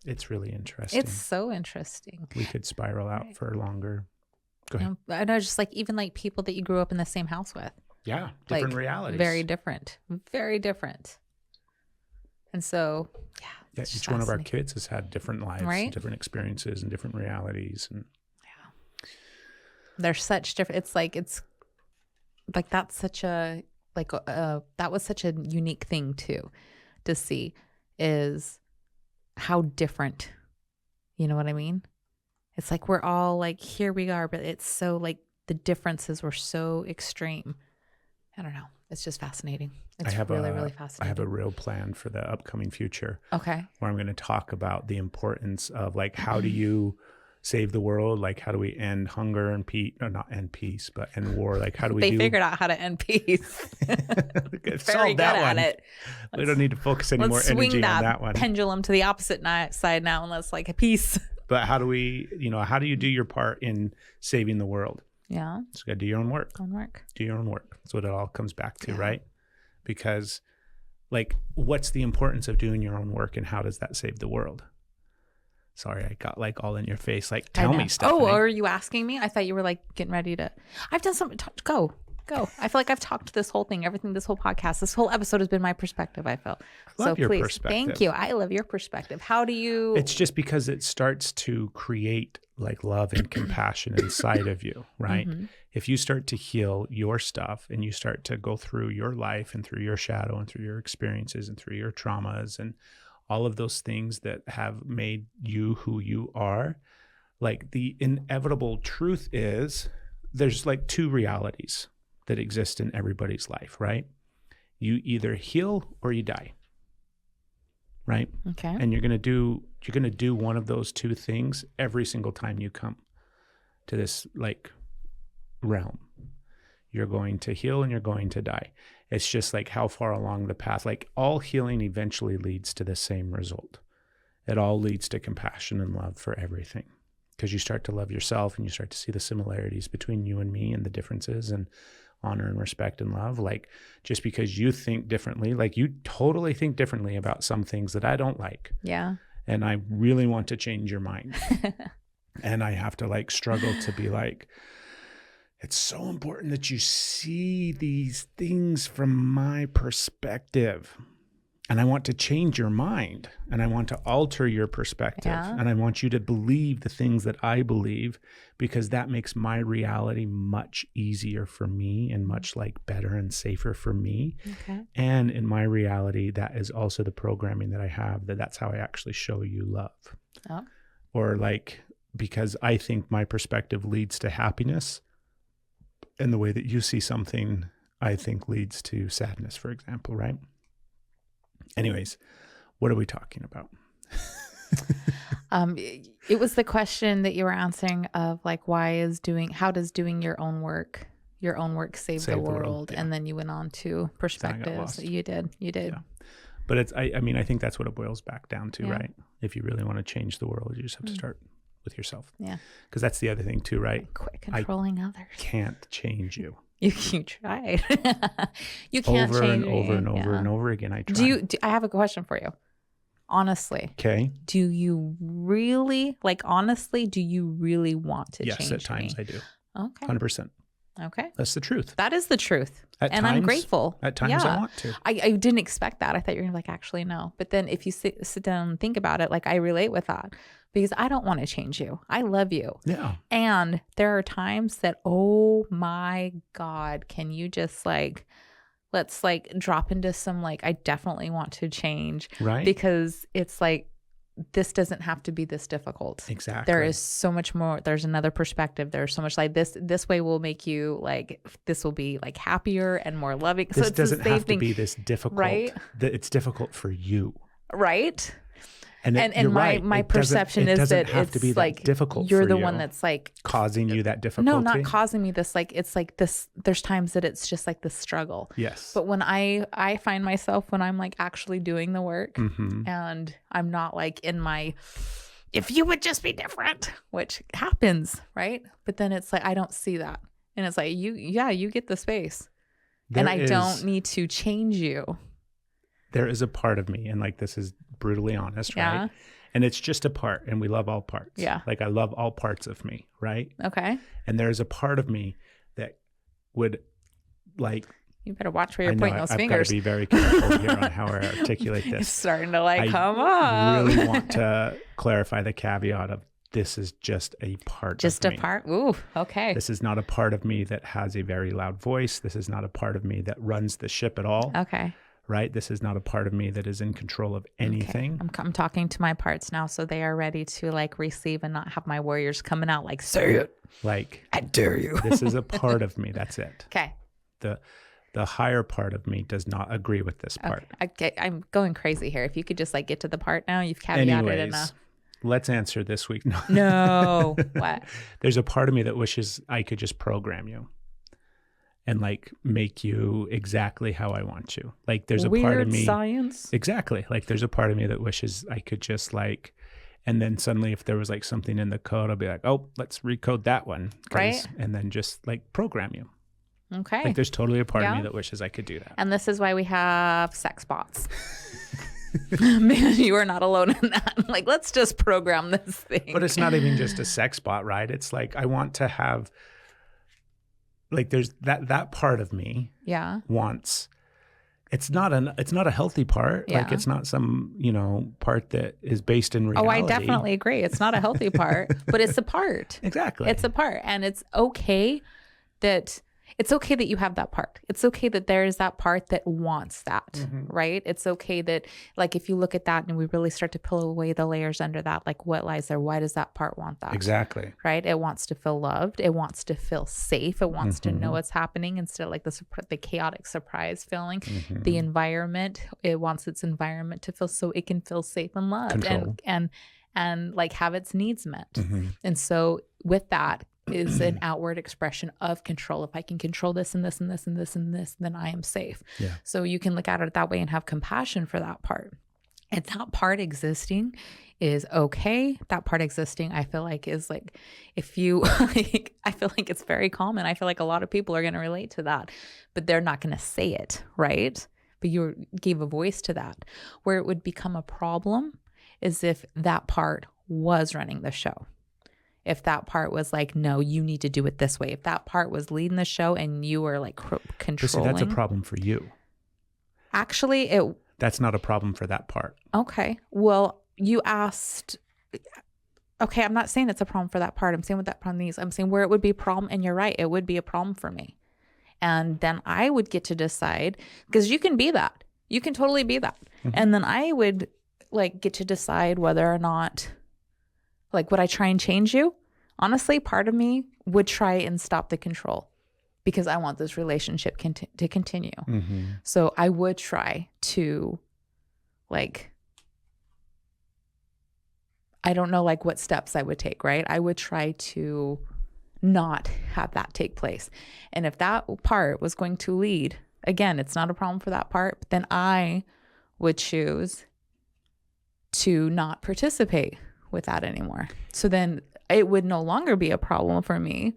It's really interesting. It's so interesting. We could spiral out for longer. Go ahead. I know, just even people that you grew up in the same house with. Yeah. Different realities. Very different. Very different. And so, yeah, each one of our kids has had different lives, right? Different experiences and different realities. And they're such different. It's that's such a, that was such a unique thing too, to see, is how different, you know what I mean? It's like, we're all here we are, but it's so the differences were so extreme. I don't know. It's just fascinating. It's really fascinating. I have a real plan for the upcoming future. Okay. Where I'm going to talk about the importance of how do you save the world? How do we end hunger and peace? No, not end peace, but end war. How do we They figured out how to end peace. Very good at it. We don't need to focus any more energy on that one. Pendulum to the opposite side now, and let's peace. But how do we, how do you do your part in saving the world? Yeah. So you got to do your own work. Do your own work. That's what it all comes back to, right? Because what's the importance of doing your own work, and how does that save the world? Sorry, I got all in your face. Tell me stuff. Oh, are you asking me? I thought you were getting ready to. I've done something. Go. go. I feel like I've talked this whole thing, everything, this whole podcast, this whole episode has been my perspective, I feel. Love so your please, perspective. thank you. I love your perspective. How do you... It's just because it starts to create like love and compassion inside of you, right? Mm-hmm. If you start to heal your stuff and you start to go through your life and through your shadow and through your experiences and through your traumas and all of those things that have made you who you are, like the inevitable truth is there's like two realities that exist in everybody's life, right? You either heal or you die, right? Okay. And you're going to do one of those two things every single time you come to this like realm. You're going to heal and you're going to die. It's just like how far along the path, like all healing eventually leads to the same result. It all leads to compassion and love for everything, because you start to love yourself and you start to see the similarities between you and me and the differences, and honor and respect and love. Like just because you think differently, like you totally think differently about some things that I don't like. Yeah. And I really want to change your mind. And I have to like struggle to be like, it's so important that you see these things from my perspective. And I want to change your mind, and I want to alter your perspective. Yeah. And I want you to believe the things that I believe, because that makes my reality much easier for me and much like better and safer for me. Okay. And in my reality, that is also the programming that I have, that's how I actually show you love. Oh. Or like, because I think my perspective leads to happiness, and the way that you see something, I think leads to sadness, for example, right? Anyways, what are we talking about? It was the question that you were answering of like, how does doing your own work save the world? Yeah. And then you went on to perspectives. You did. Yeah. But it's, I mean, I think that's what it boils back down to, Yeah. right? If you really want to change the world, you just have to start with yourself. Yeah. Because that's the other thing too, right? Quit controlling others. Can't change you. You tried. You can't over change and over me. and over Yeah. and over again. I try. I have a question for you. Honestly, Okay. do you really want to change Yes, at times me? I do. Okay. 100%. Okay. That's the truth. That is the truth. At and times, I'm grateful. At times I want to. I didn't expect that. I thought you were going to be like, actually, no. But then if you sit down and think about it, like I relate with that, because I don't want to change you. I love you. Yeah. And there are times that, oh my God, can you just like, let's like drop into some, like, I definitely want to change. Right. Because it's like, this doesn't have to be this difficult. Exactly. There is so much more. There's another perspective. There's so much like this way will make you like, this will be like happier and more loving. This so it's doesn't the same have thing, to be this difficult. right? It's difficult for you. Right. And And my perception is that have to be it's that like difficult you're for the you, one that's like causing you that difficulty. no, not causing me this. Like it's like this. There's times that it's just like this struggle. Yes. But when I find myself when I'm like actually doing the work, Mm-hmm. and I'm not like in my, if you would just be different, which happens, right? But then it's like I don't see that, and it's like you get the space, and I don't need to change you. There is a part of me, and like this is brutally honest, Yeah. right? And it's just a part, and we love all parts. Yeah. Like I love all parts of me, right? Okay. And there's a part of me that would like. You better watch where you're pointing those I've fingers. got to be very careful here on how I articulate It's this. starting to like I come up. really want to clarify the caveat of this is just a part Just of a me. part. Ooh, okay. This is not a part of me that has a very loud voice. This is not a part of me that runs the ship at all. Okay. Right? This is not a part of me that is in control of anything. Okay. I'm talking to my parts now, so they are ready to like receive and not have my warriors coming out like, say it. Like, I dare you. this is a part of me. That's it. Okay. The higher part of me does not agree with this part. Okay. I'm going crazy here. If you could just like get to the part now, you've caveated enough. Let's answer this week. No. What? There's a part of me that wishes I could just program you and like make you exactly how I want you. Like there's a part of me. Science. Exactly. Like there's a part of me that wishes I could just like, and then suddenly if there was like something in the code, I'll be like, oh, let's recode that one. Right. And then just like program you. Okay. Like there's totally a part of me that wishes I could do that. And this is why we have sex bots. Man, you are not alone in that. Like, let's just program this thing. But it's not even just a sex bot, right? It's like I want to have like there's that part of me Yeah. wants, it's not a healthy part. Yeah. Like it's not some, part that is based in reality. Oh, I definitely agree. It's not a healthy part, but it's a part. Exactly. It's a part. And it's okay that you have that part. It's okay that there is that part that wants that, right? It's okay that, like, if you look at that and we really start to peel away the layers under that, like what lies there? Why does that part want that? Exactly. Right? It wants to feel loved. It wants to feel safe. It wants to know what's happening instead of like the chaotic surprise feeling. The environment, it wants its environment to feel so it can feel safe and loved. Control. And like have its needs met. And so with that is an outward expression of control. If I can control this and this and this and this and this, then I am safe. Yeah. So you can look at it that way and have compassion for that part. And that part existing is okay. That part existing, I feel like, is like, if you, like, I feel like it's very common. I feel like a lot of people are going to relate to that, but they're not going to say it, right? But you gave a voice to that. Where it would become a problem is if that part was running the show. If that part was like, no, you need to do it this way. If that part was leading the show and you were like controlling. That's a problem for you. Actually, that's not a problem for that part. Okay. Well, you asked. Okay, I'm not saying it's a problem for that part. I'm saying what that problem is. I'm saying where it would be a problem, and you're right, it would be a problem for me. And then I would get to decide, because you can be that. You can totally be that. And then I would like get to decide whether or not, like, would I try and change you? Honestly, part of me would try and stop the control because I want this relationship to continue. So I would try to, like, I don't know, like, what steps I would take, right? I would try to not have that take place. And if that part was going to lead, again, it's not a problem for that part, but then I would choose to not participate with that anymore. So then it would no longer be a problem for me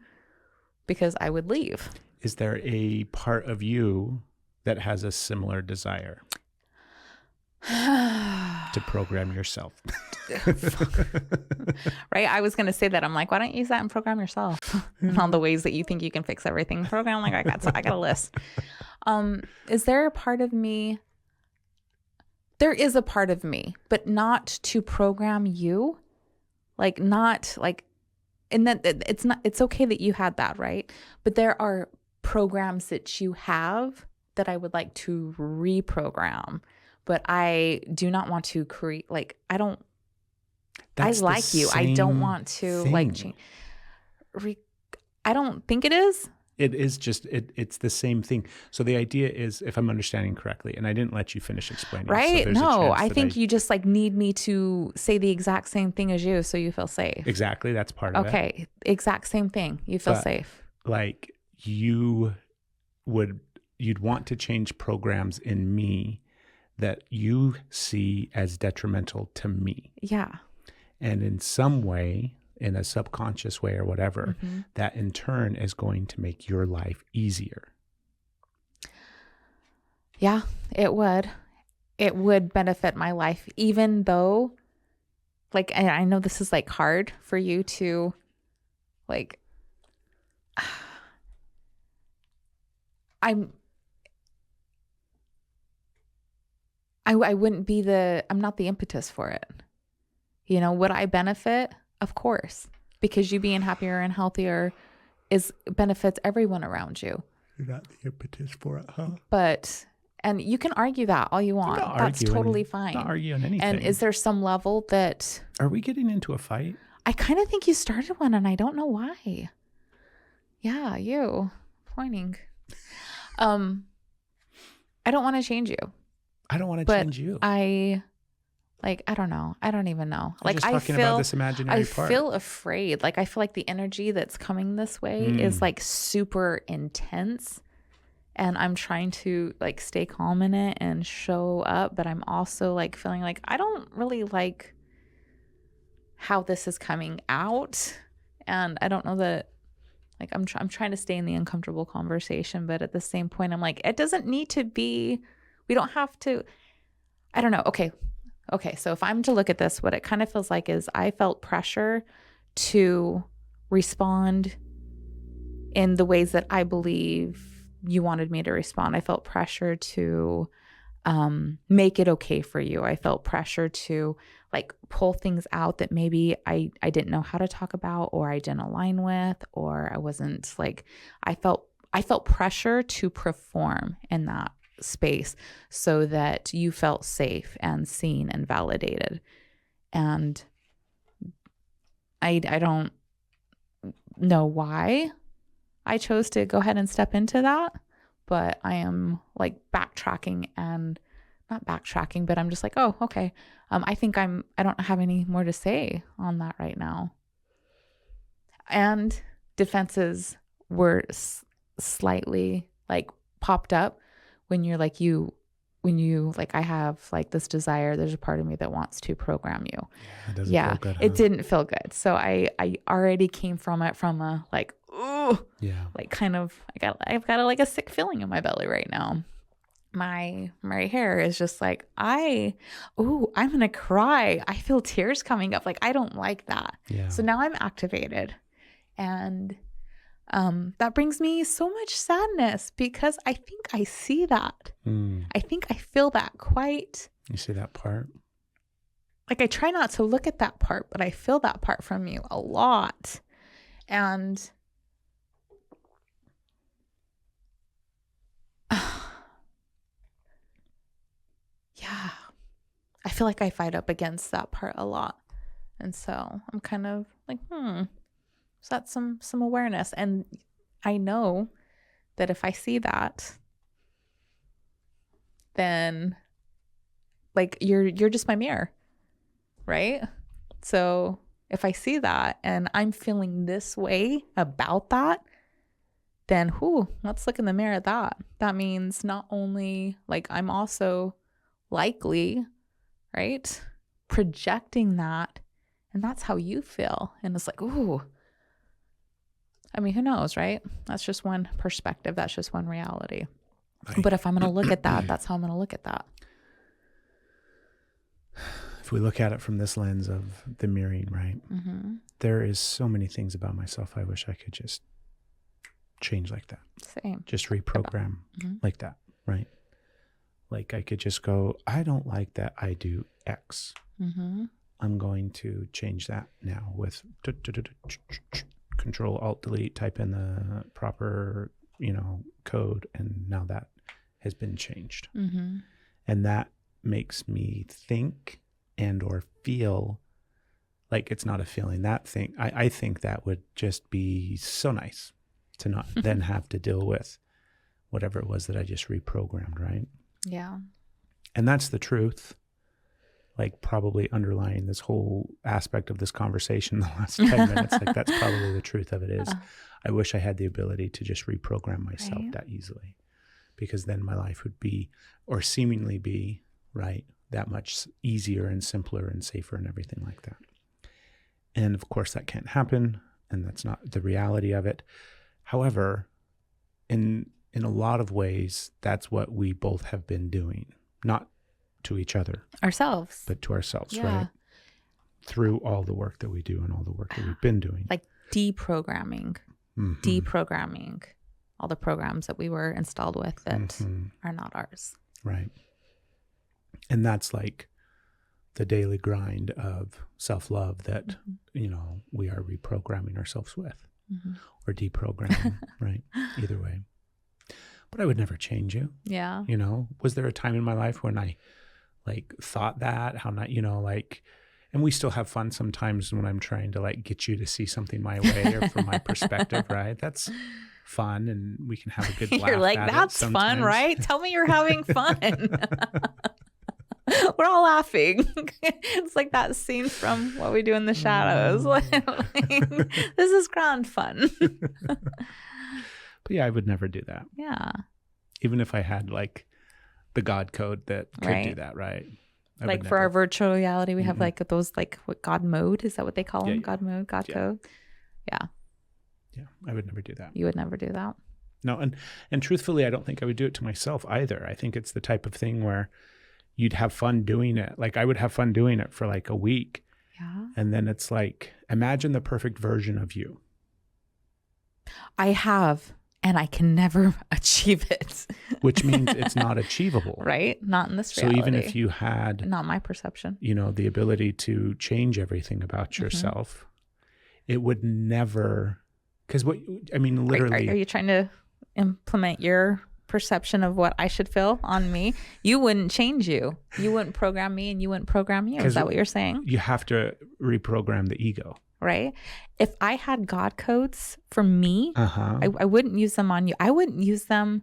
because I would leave. Is there a part of you that has a similar desire to program yourself? Right? I was going to say that. I'm like, why don't you use that and program yourself? All the ways that you think you can fix everything. Program, like, I got a list. Is there a part of me? There is a part of me, but not to program you. Like, not like, and that it's okay that you had that, right? But there are programs that you have that I would like to reprogram, but I do not want to create, like, I like you. I don't want to like change. I don't think it is. It is just, it's the same thing. So the idea is, if I'm understanding correctly, and I didn't let you finish explaining. Right? So no, I think you just like need me to say the exact same thing as you so you feel safe. Exactly. That's part of it. Okay. Exact same thing. You feel safe. Like you'd want to change programs in me that you see as detrimental to me. Yeah. And in some way, in a subconscious way or whatever, that in turn is going to make your life easier. Yeah, it would. It would benefit my life, even though, like, and I know this is like hard for you to, like, I wouldn't be I'm not the impetus for it. You know, would I benefit? Of course, because you being happier and healthier benefits everyone around you. You're not the impetus for it, huh? But, and you can argue that all you want. That's totally fine. Not arguing anything. And is there some level that... Are we getting into a fight? I kind of think you started one and I don't know why. Yeah, you pointing. I don't want to change you. I don't want to change you. I don't know. I don't even know. We're just talking about this imaginary part. I feel afraid. Like, I feel like the energy that's coming this way is like super intense. And I'm trying to like stay calm in it and show up. But I'm also like feeling like I don't really like how this is coming out. And I don't know that, like, I'm trying to stay in the uncomfortable conversation. But at the same point, I'm like, it doesn't need to be, we don't have to, I don't know. Okay, so if I'm to look at this, what it kind of feels like is I felt pressure to respond in the ways that I believe you wanted me to respond. I felt pressure to make it okay for you. I felt pressure to like pull things out that maybe I didn't know how to talk about, or I didn't align with, or I wasn't like, I felt pressure to perform in that space so that you felt safe and seen and validated. And I don't know why I chose to go ahead and step into that, but I am like backtracking, and not backtracking, but I'm just like, oh, okay. I think I don't have any more to say on that right now. And defenses were slightly like popped up when you're like, when you like, I have like this desire, there's a part of me that wants to program you. Yeah, it doesn't feel good, huh? It didn't feel good. So I already came from it from a like, ooh, yeah, like kind of, I've got a, like a sick feeling in my belly right now. My hair is just like, I'm going to cry. I feel tears coming up. Like, I don't like that. Yeah. So now I'm activated, and that brings me so much sadness because I think I see that. I think I feel that quite. You see that part? Like, I try not to look at that part, but I feel that part from you a lot. And yeah, I feel like I fight up against that part a lot. And so I'm kind of like, is that some awareness? And I know that if I see that, then like you're just my mirror, right? So if I see that and I'm feeling this way about that, then let's look in the mirror at that. That means not only like I'm also likely, right, projecting that, and that's how you feel. And it's like, ooh, I mean, who knows, right? That's just one perspective. That's just one reality. Right. But if I'm going to look at that, that's how I'm going to look at that. If we look at it from this lens of the mirroring, right? Mm-hmm. There is so many things about myself I wish I could just change like that. Same. Just reprogram like that, right? Like I could just go, I don't like that I do X. Mm-hmm. I'm going to change that now with Control Alt Delete, type in the proper, code, and now that has been changed. Mm-hmm. And that makes me think and or feel like it's not a feeling. That thing, I think that would just be so nice to not then have to deal with whatever it was that I just reprogrammed, right? Yeah. And that's the truth, like probably underlying this whole aspect of this conversation the last 10 minutes. Like that's probably the truth of it is. I wish I had the ability to just reprogram myself that easily, because then my life would be, or seemingly be, right, that much easier and simpler and safer and everything like that. And of course that can't happen, and that's not the reality of it. However, in a lot of ways, that's what we both have been doing, not to each other, ourselves, but to ourselves, right? Through all the work that we do and all the work that we've been doing. Like deprogramming all the programs that we were installed with that are not ours. Right. And that's like the daily grind of self-love that, we are reprogramming ourselves with or deprogramming, right? Either way. But I would never change you. Yeah. Was there a time in my life when I thought that, how not, and we still have fun sometimes when I'm trying to get you to see something my way or from my perspective, right? That's fun, and we can have a good laugh. You're like, that's fun, right? Tell me you're having fun. We're all laughing. It's like that scene from What We Do in the Shadows. This is grand fun. But yeah, I would never do that. Yeah. Even if I had the God code that could do that, right? For our virtual reality, we have those what God mode, is that what they call them? God mode, God code. Yeah. Yeah, I would never do that. You would never do that. No, and truthfully, I don't think I would do it to myself either. I think it's the type of thing where you'd have fun doing it. I would have fun doing it for a week. Yeah. And then it's imagine the perfect version of you. I have, and I can never achieve it. Which means it's not achievable. Right? Not in this So reality. even if you had, not my perception, the ability to change everything about yourself, it would never, because literally. Are you trying to implement your perception of what I should feel on me? You wouldn't change you. You wouldn't program me and you wouldn't program you. Is that what you're saying? You have to reprogram the ego. Right? If I had God codes for me, I wouldn't use them on you. I wouldn't use them.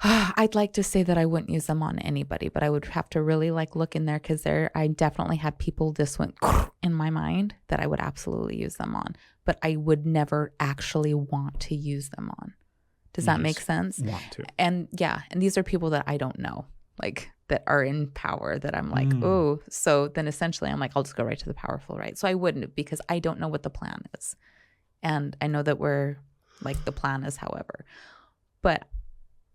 I'd like to say that I wouldn't use them on anybody, but I would have to really look in there, because I definitely had people this went in my mind that I would absolutely use them on, but I would never actually want to use them on. Does that make sense? Want to. And these are people that I don't know, that are in power, that I'm oh, so then essentially I'm I'll just go right to the powerful, right? So I wouldn't, because I don't know what the plan is. And I know that we're the plan is, however, but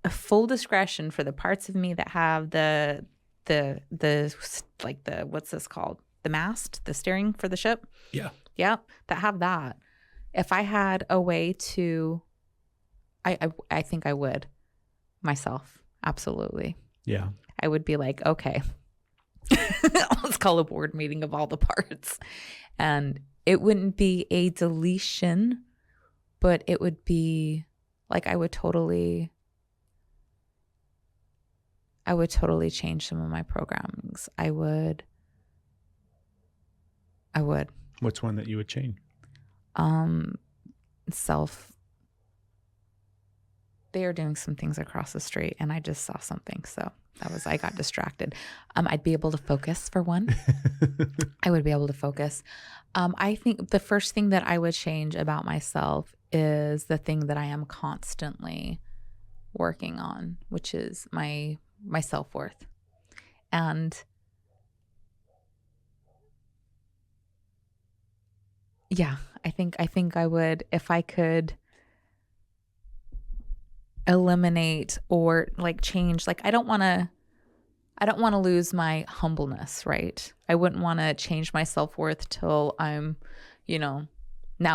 a full discretion for the parts of me that have the what's this called? The mast, the steering for the ship. Yeah. Yeah. That have that. If I had a way to, I think I would myself. Absolutely. Yeah. I would be okay, let's call a board meeting of all the parts. And it wouldn't be a deletion, but it would be I would totally change some of my programmings. I would. What's one that you would change? They are doing some things across the street and I just saw something. So I got distracted. I'd be able to focus, for one. I would be able to focus. I think the first thing that I would change about myself is the thing that I am constantly working on, which is my self-worth. And I think I would, if I could eliminate or change, I don't want to lose my humbleness, right? I wouldn't want to change my self-worth till I'm, now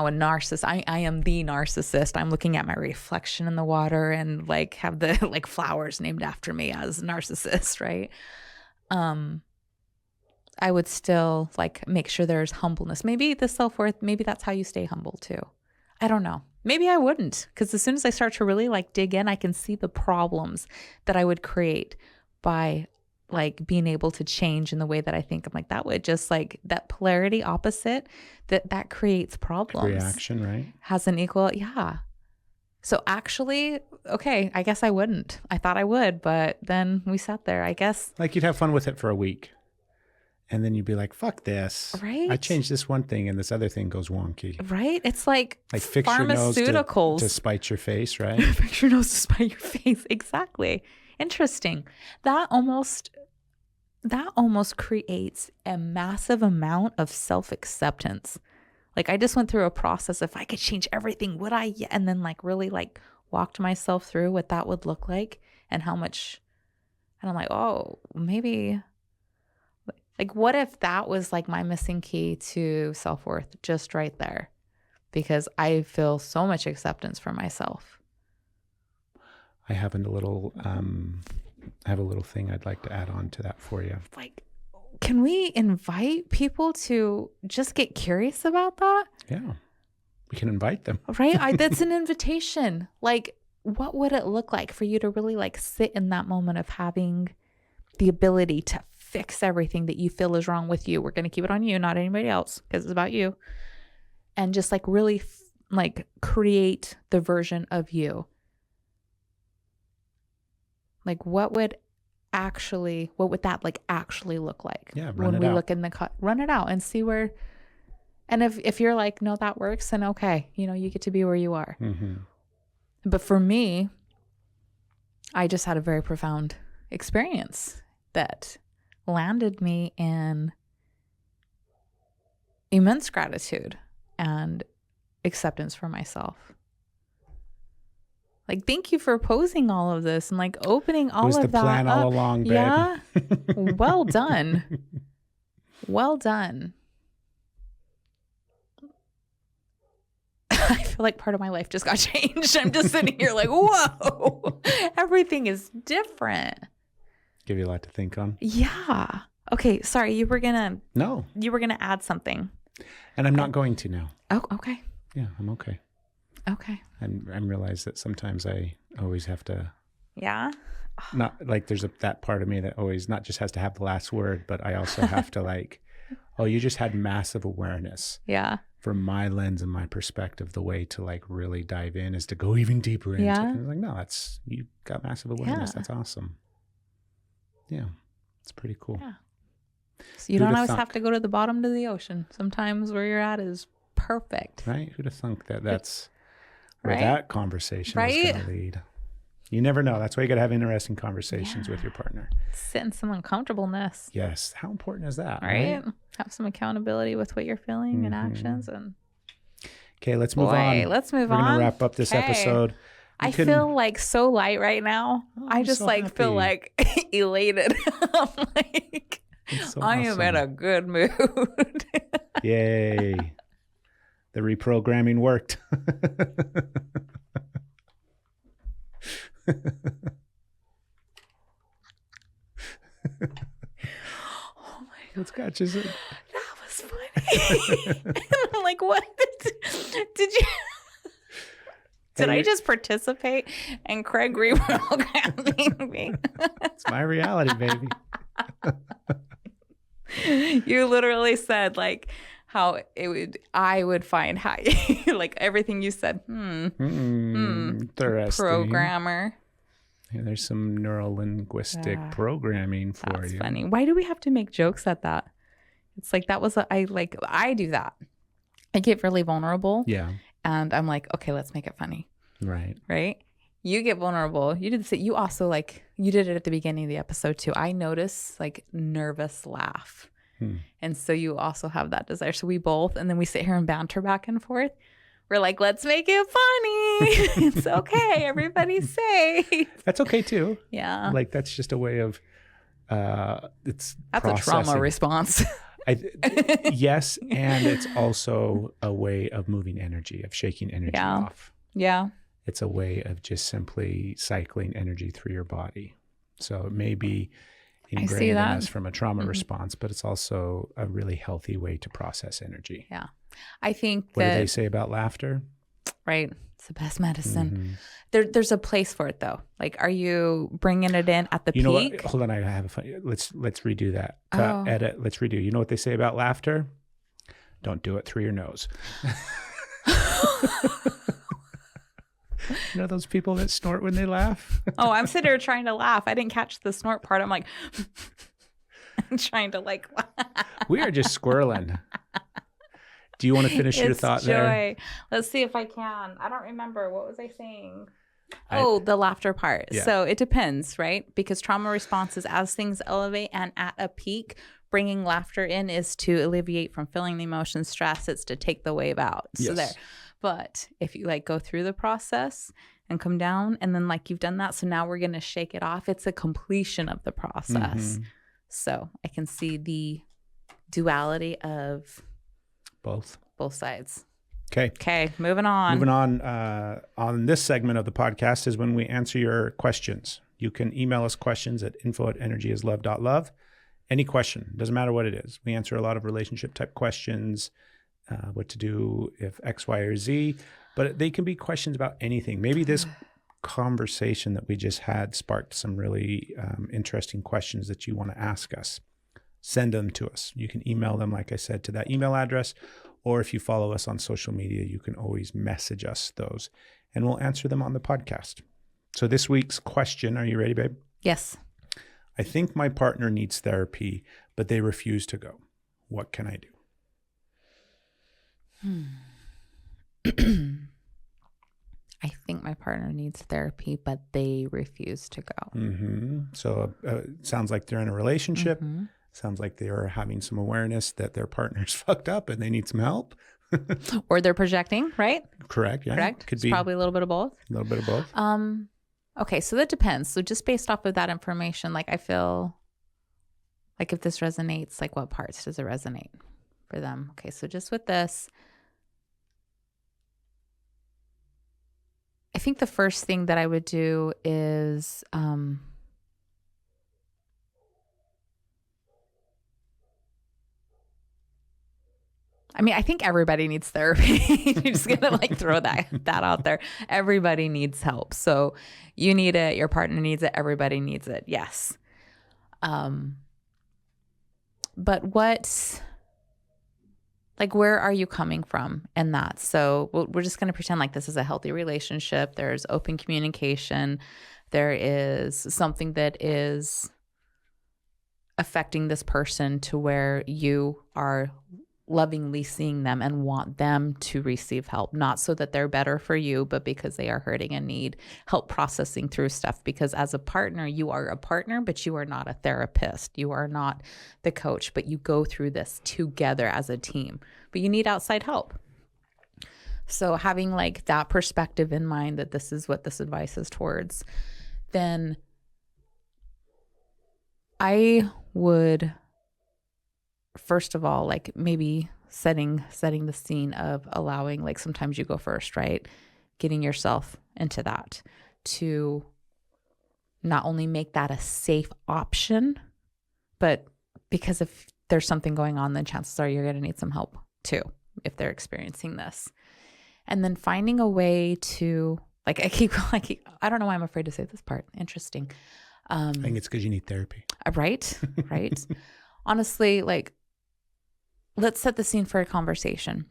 a narcissist. I am the narcissist. I'm looking at my reflection in the water and have the flowers named after me as narcissist, right? I would still make sure there's humbleness. Maybe the self-worth, maybe that's how you stay humble too. I don't know. Maybe I wouldn't, because as soon as I start to really dig in, I can see the problems that I would create by being able to change in the way that I think. I'm that would just that polarity opposite that creates problems. Reaction, right? Has an equal, yeah. So actually, okay, I guess I wouldn't. I thought I would, but then we sat there, I guess. You'd have fun with it for a week. And then you'd be fuck this. Right. I changed this one thing and this other thing goes wonky. Right. It's fix pharmaceuticals. Your nose to spite your face, right? Fix your nose to spite your face. Exactly. Interesting. That almost creates a massive amount of self-acceptance. I just went through a process. If I could change everything, would I? And then really walked myself through what that would look like and how much. And I'm oh, maybe. What if that was my missing key to self-worth just right there? Because I feel so much acceptance for myself. I have a little thing I'd like to add on to that for you. Can we invite people to just get curious about that? Yeah, we can invite them. Right? That's an invitation. What would it look like for you to really sit in that moment of having the ability to fix everything that you feel is wrong with you? We're going to keep it on you, not anybody else, because it's about you. And just really create the version of you. What would that actually look like? Yeah, when we look in run it out and see where. And if you're no, that works, then okay, you get to be where you are. Mm-hmm. But for me, I just had a very profound experience that landed me in immense gratitude and acceptance for myself. Thank you for posing all of this and opening all of that. It was the plan all along, babe. Yeah. Well done. Well done. I feel feel like part of my life just got changed. I'm just sitting here like, whoa, everything is different. Give you a lot to think on. Yeah. Okay. Sorry. You were going No. to add something. And I'm not going to now. Oh, okay. Yeah, I'm okay. Okay. I'm realized that sometimes I always have to. Yeah. Not like there's that part of me that always not just has to have the last word, but I also have to like, oh, you just had massive awareness. Yeah. From my lens and my perspective, the way to like really dive in is to go even deeper into it. And I was like, no, you got massive awareness. That's awesome. Yeah. It's pretty cool. Yeah. So you don't always have to go to the bottom of the ocean. Sometimes where you're at is perfect. Right? Who'd have thunk that's where that conversation was going to lead? You never know. That's why you got to have interesting conversations with your partner. Sit in some uncomfortableness. Yes. How important is that? Right? Have some accountability with what you're feeling and actions. And okay, let's move on. Let's move on. We're going to wrap up this episode. I feel like so light right now. I just so feel like elated. I'm like, I am in a good mood. Yay. The reprogramming worked. Oh my God. What's got you? That was funny. I'm like, what? Did you? Did I just participate in Craig reprogramming me? It's my reality, baby. You literally said like how I would find how like everything you said. Interesting. Programmer. Yeah, there's some neuro-linguistic programming for That's you. That's funny. Why do we have to make jokes at that? It's like that was I do that. I get really vulnerable. Yeah. And I'm like, okay, let's make it funny. Right. Right. You get vulnerable. You did you also you did it at the beginning of the episode too. I notice like nervous laugh. And so you also have that desire. So we both, and then we sit here and banter back and forth. We're like, let's make it funny. It's okay. Everybody's safe. That's okay too. Yeah. Like that's just a way of, that's processing. A trauma response. Yes. And it's also a way of moving energy, of shaking energy off. Yeah. It's a way of just simply cycling energy through your body. So it may be ingrained in us from a trauma response, but it's also a really healthy way to process energy. Yeah. I think what do they say about laughter? Right. It's the best medicine. There's a place for it though. Like, are you bringing it in at the peak? You know what? Hold on. I have a funny, let's redo that. Edit. Let's redo. You know what they say about laughter? Don't do it through your nose. You know those people that snort when they laugh? Oh, I'm sitting here trying to laugh. I didn't catch the snort part. I'm like, I'm trying to laugh. We are just squirreling. Do you want to finish your thought there? Let's see if I can. I don't remember. What was I saying? The laughter part. Yeah. So it depends, right? Because trauma responses, as things elevate and at a peak, bringing laughter in is to alleviate from feeling the emotion, stress. It's to take the wave out. Yes. So there. But if you go through the process and come down and then you've done that, so now we're going to shake it off. It's a completion of the process. So I can see the duality of both sides. Okay. Moving on. On this segment of the podcast is when we answer your questions. You can email us questions at info@energyislove.love. Any question, doesn't matter what it is. We answer a lot of relationship type questions. What to do if X, Y, or Z, but they can be questions about anything. Maybe this conversation that we just had sparked some really interesting questions that you want to ask us. Send them to us. You can email them, like I said, to that email address, or if you follow us on social media, you can always message us those, and we'll answer them on the podcast. So this week's question, are you ready, babe? Yes. I think my partner needs therapy, but they refuse to go. What can I do? I think my partner needs therapy, but they refuse to go. So it sounds like they're in a relationship. Sounds like they are having some awareness that their partner's fucked up and they need some help. Or they're projecting, right? Correct. Yeah. Correct. Could be probably a little bit of both. A little bit of both. Okay. So that depends. So just based off of that information, I feel like if this resonates, what parts does it resonate for them? Okay. So just with this, think the first thing that I would do is, I think everybody needs therapy. You're just gonna like throw that out there. Everybody needs help. So you need it, your partner needs it, everybody needs it. Yes. But where are you coming from in that? So we're just gonna pretend like this is a healthy relationship. There's open communication. There is something that is affecting this person to where you are lovingly seeing them and want them to receive help, not so that they're better for you, but because they are hurting and need help processing through stuff. Because as a partner, you are a partner, but you are not a therapist. You are not the coach, but you go through this together as a team, but you need outside help. So having like that perspective in mind that this is what this advice is towards, then I would first of all, like maybe setting the scene of allowing, like sometimes you go first, right? Getting yourself into that to not only make that a safe option, but because if there's something going on, then chances are you're going to need some help too, if they're experiencing this. And then finding a way to, I don't know why I'm afraid to say this part. Interesting. I think it's because you need therapy. Right. Honestly, let's set the scene for a conversation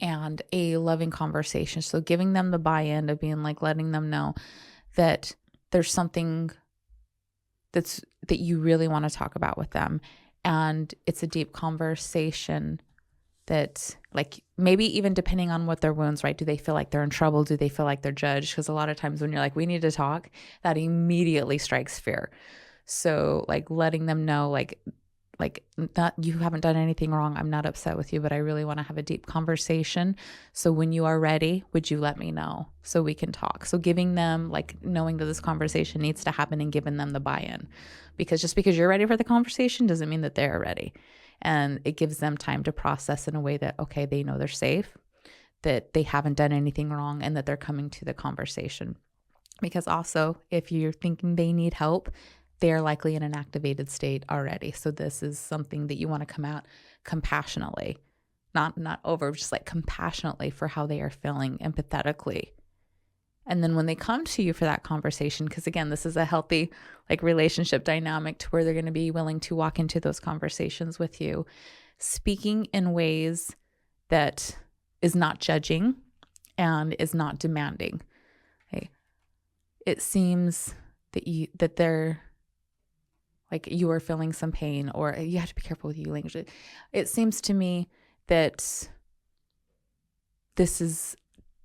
and a loving conversation. So giving them the buy-in of being like, letting them know that there's something that you really want to talk about with them. And it's a deep conversation that maybe even depending on what their wounds, right? Do they feel like they're in trouble? Do they feel like they're judged? Because a lot of times when you're like, we need to talk, that immediately strikes fear. So letting them know, not, you haven't done anything wrong. I'm not upset with you, but I really want to have a deep conversation. So when you are ready, would you let me know so we can talk? So giving them knowing that this conversation needs to happen and giving them the buy-in, because just because you're ready for the conversation doesn't mean that they're ready. And it gives them time to process in a way that, okay, they know they're safe, that they haven't done anything wrong, and that they're coming to the conversation. Because also, if you're thinking they need help, they are likely in an activated state already. So this is something that you want to come out compassionately, not over, just compassionately for how they are feeling, empathetically. And then when they come to you for that conversation, because again, this is a healthy relationship dynamic to where they're going to be willing to walk into those conversations with you, speaking in ways that is not judging and is not demanding. Okay. It seems that they're you are feeling some pain, or you have to be careful with your language. It seems to me that this is,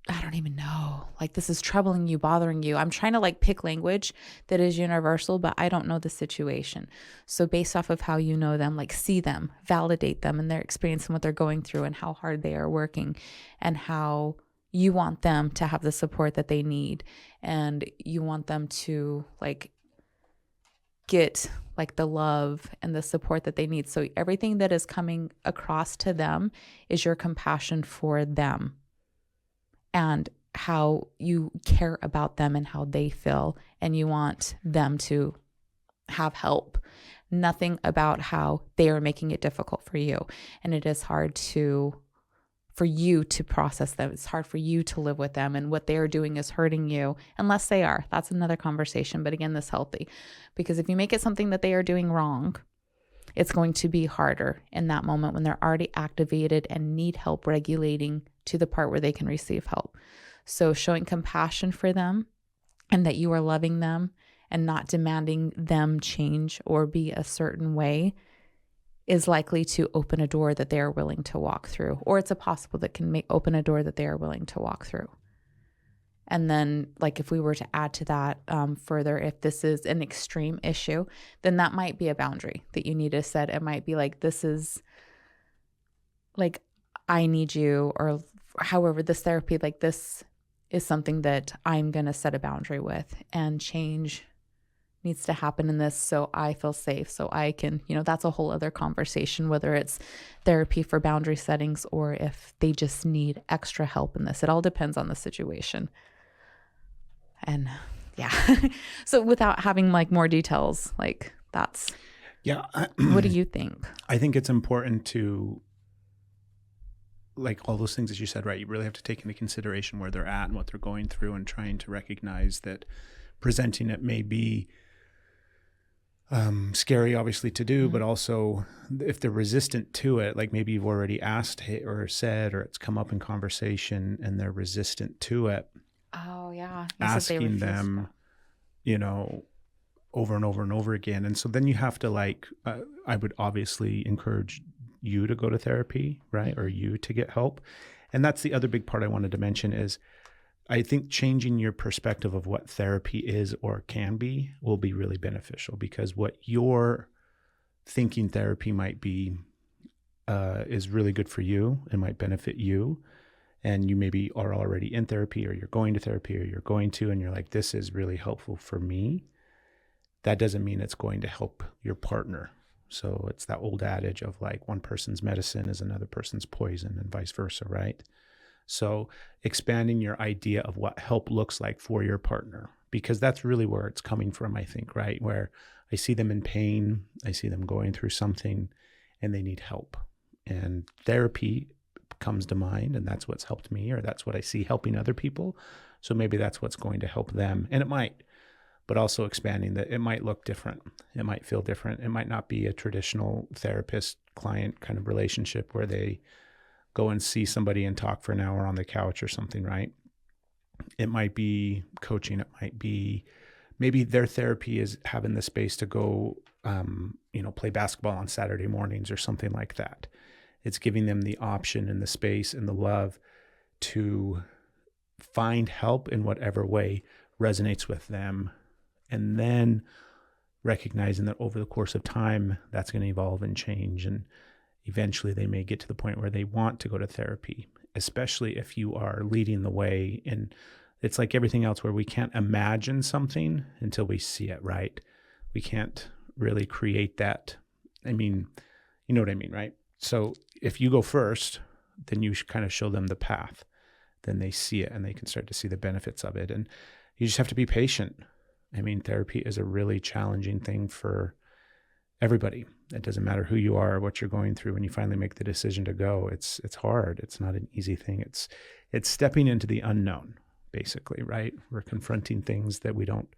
I don't even know, this is troubling you, bothering you. I'm trying to pick language that is universal, but I don't know the situation. So based off of how you know them, see them, validate them and their experience and what they're going through and how hard they are working and how you want them to have the support that they need. And you want them to get the love and the support that they need. So everything that is coming across to them is your compassion for them and how you care about them and how they feel, and you want them to have help. Nothing about how they are making it difficult for you. And it is hard for you to process them. It's hard for you to live with them, and what they are doing is hurting you, unless they are. That's another conversation. But again, this healthy, because if you make it something that they are doing wrong, it's going to be harder in that moment when they're already activated and need help regulating to the part where they can receive help. So showing compassion for them and that you are loving them and not demanding them change or be a certain way is likely to open a door that they are willing to walk through, or it's a possible that can open a door that they are willing to walk through. And then if we were to add to that further, if this is an extreme issue, then that might be a boundary that you need to set. It might be this is I need you, or however, this therapy, this is something that I'm going to set a boundary with, and change needs to happen in this so I feel safe, so I can, that's a whole other conversation, whether it's therapy for boundary settings or if they just need extra help in this. It all depends on the situation. And yeah. So without having like more details, like that's, Yeah. what do you think? I think it's important to, like all those things that you said, right? You really have to take into consideration where they're at and what they're going through, and trying to recognize that presenting it may be scary, obviously, to do, but also if they're resistant to it, like maybe you've already asked or said, or it's come up in conversation and they're resistant to it. Oh yeah. Asking them, you know, over and over and over again. And so then you have to like, I would obviously encourage you to go to therapy, right? Or you to get help. And that's the other big part I wanted to mention is I think changing your perspective of what therapy is or can be will be really beneficial, because what you're thinking therapy might be is really good for you and might benefit you. And you maybe are already in therapy, or you're going to therapy, or you're going to, and you're like, this is really helpful for me. That doesn't mean it's going to help your partner. So it's that old adage of like one person's medicine is another person's poison, and vice versa, right? So expanding your idea of what help looks like for your partner, because that's really where it's coming from, I think, right? Where I see them in pain, I see them going through something and they need help. And therapy comes to mind, and that's what's helped me, or that's what I see helping other people. So maybe that's what's going to help them. And it might, but also expanding that it might look different. It might feel different. It might not be a traditional therapist-client kind of relationship where they go and see somebody and talk for an hour on the couch or something, right? It might be coaching. It might be maybe their therapy is having the space to go, play basketball on Saturday mornings or something like that. It's giving them the option and the space and the love to find help in whatever way resonates with them. And then recognizing that over the course of time, that's going to evolve and change. And eventually they may get to the point where they want to go to therapy, especially if you are leading the way. And it's like everything else where we can't imagine something until we see it, right? We can't really create that. I mean, you know what I mean, right? So if you go first, then you kind of show them the path. Then they see it and they can start to see the benefits of it. And you just have to be patient. I mean, therapy is a really challenging thing for everybody. It doesn't matter who you are or what you're going through. When you finally make the decision to go, it's hard. It's not an easy thing. It's stepping into the unknown, basically, right? We're confronting things that we don't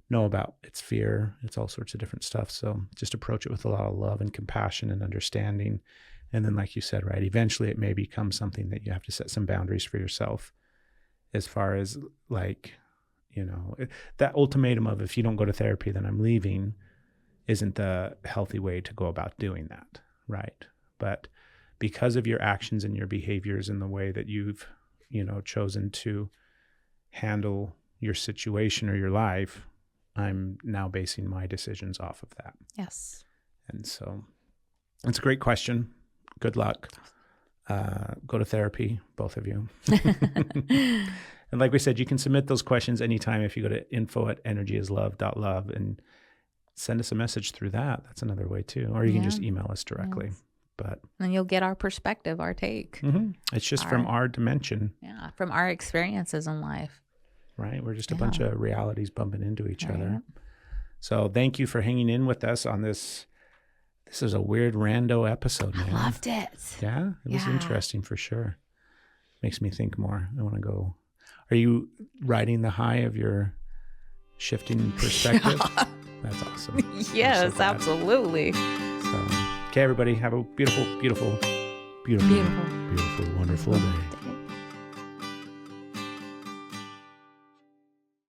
know about. It's fear. It's all sorts of different stuff. So just approach it with a lot of love and compassion and understanding. And then, like you said, right, eventually it may become something that you have to set some boundaries for yourself, as far as like, that ultimatum of if you don't go to therapy, then I'm leaving, isn't the healthy way to go about doing that, right? But because of your actions and your behaviors and the way that you've, chosen to handle your situation or your life, I'm now basing my decisions off of that. Yes. And so it's a great question. Good luck. Go to therapy, both of you. And like we said, you can submit those questions anytime if you go to info@energyislove.love and send us a message through that. That's another way too. Or you can just email us directly. Yes. But and you'll get our perspective, our take. Mm-hmm. It's just from our dimension. Yeah, from our experiences in life. Right? We're just a bunch of realities bumping into each other. So thank you for hanging in with us on this. This is a weird rando episode, man. I loved it. Yeah? It was interesting for sure. Makes me think more. I want to go. Are you riding the high of your shifting perspective? Yeah. That's awesome. Yes, so absolutely. So, okay, everybody, have a beautiful, beautiful, beautiful, beautiful, wonderful day.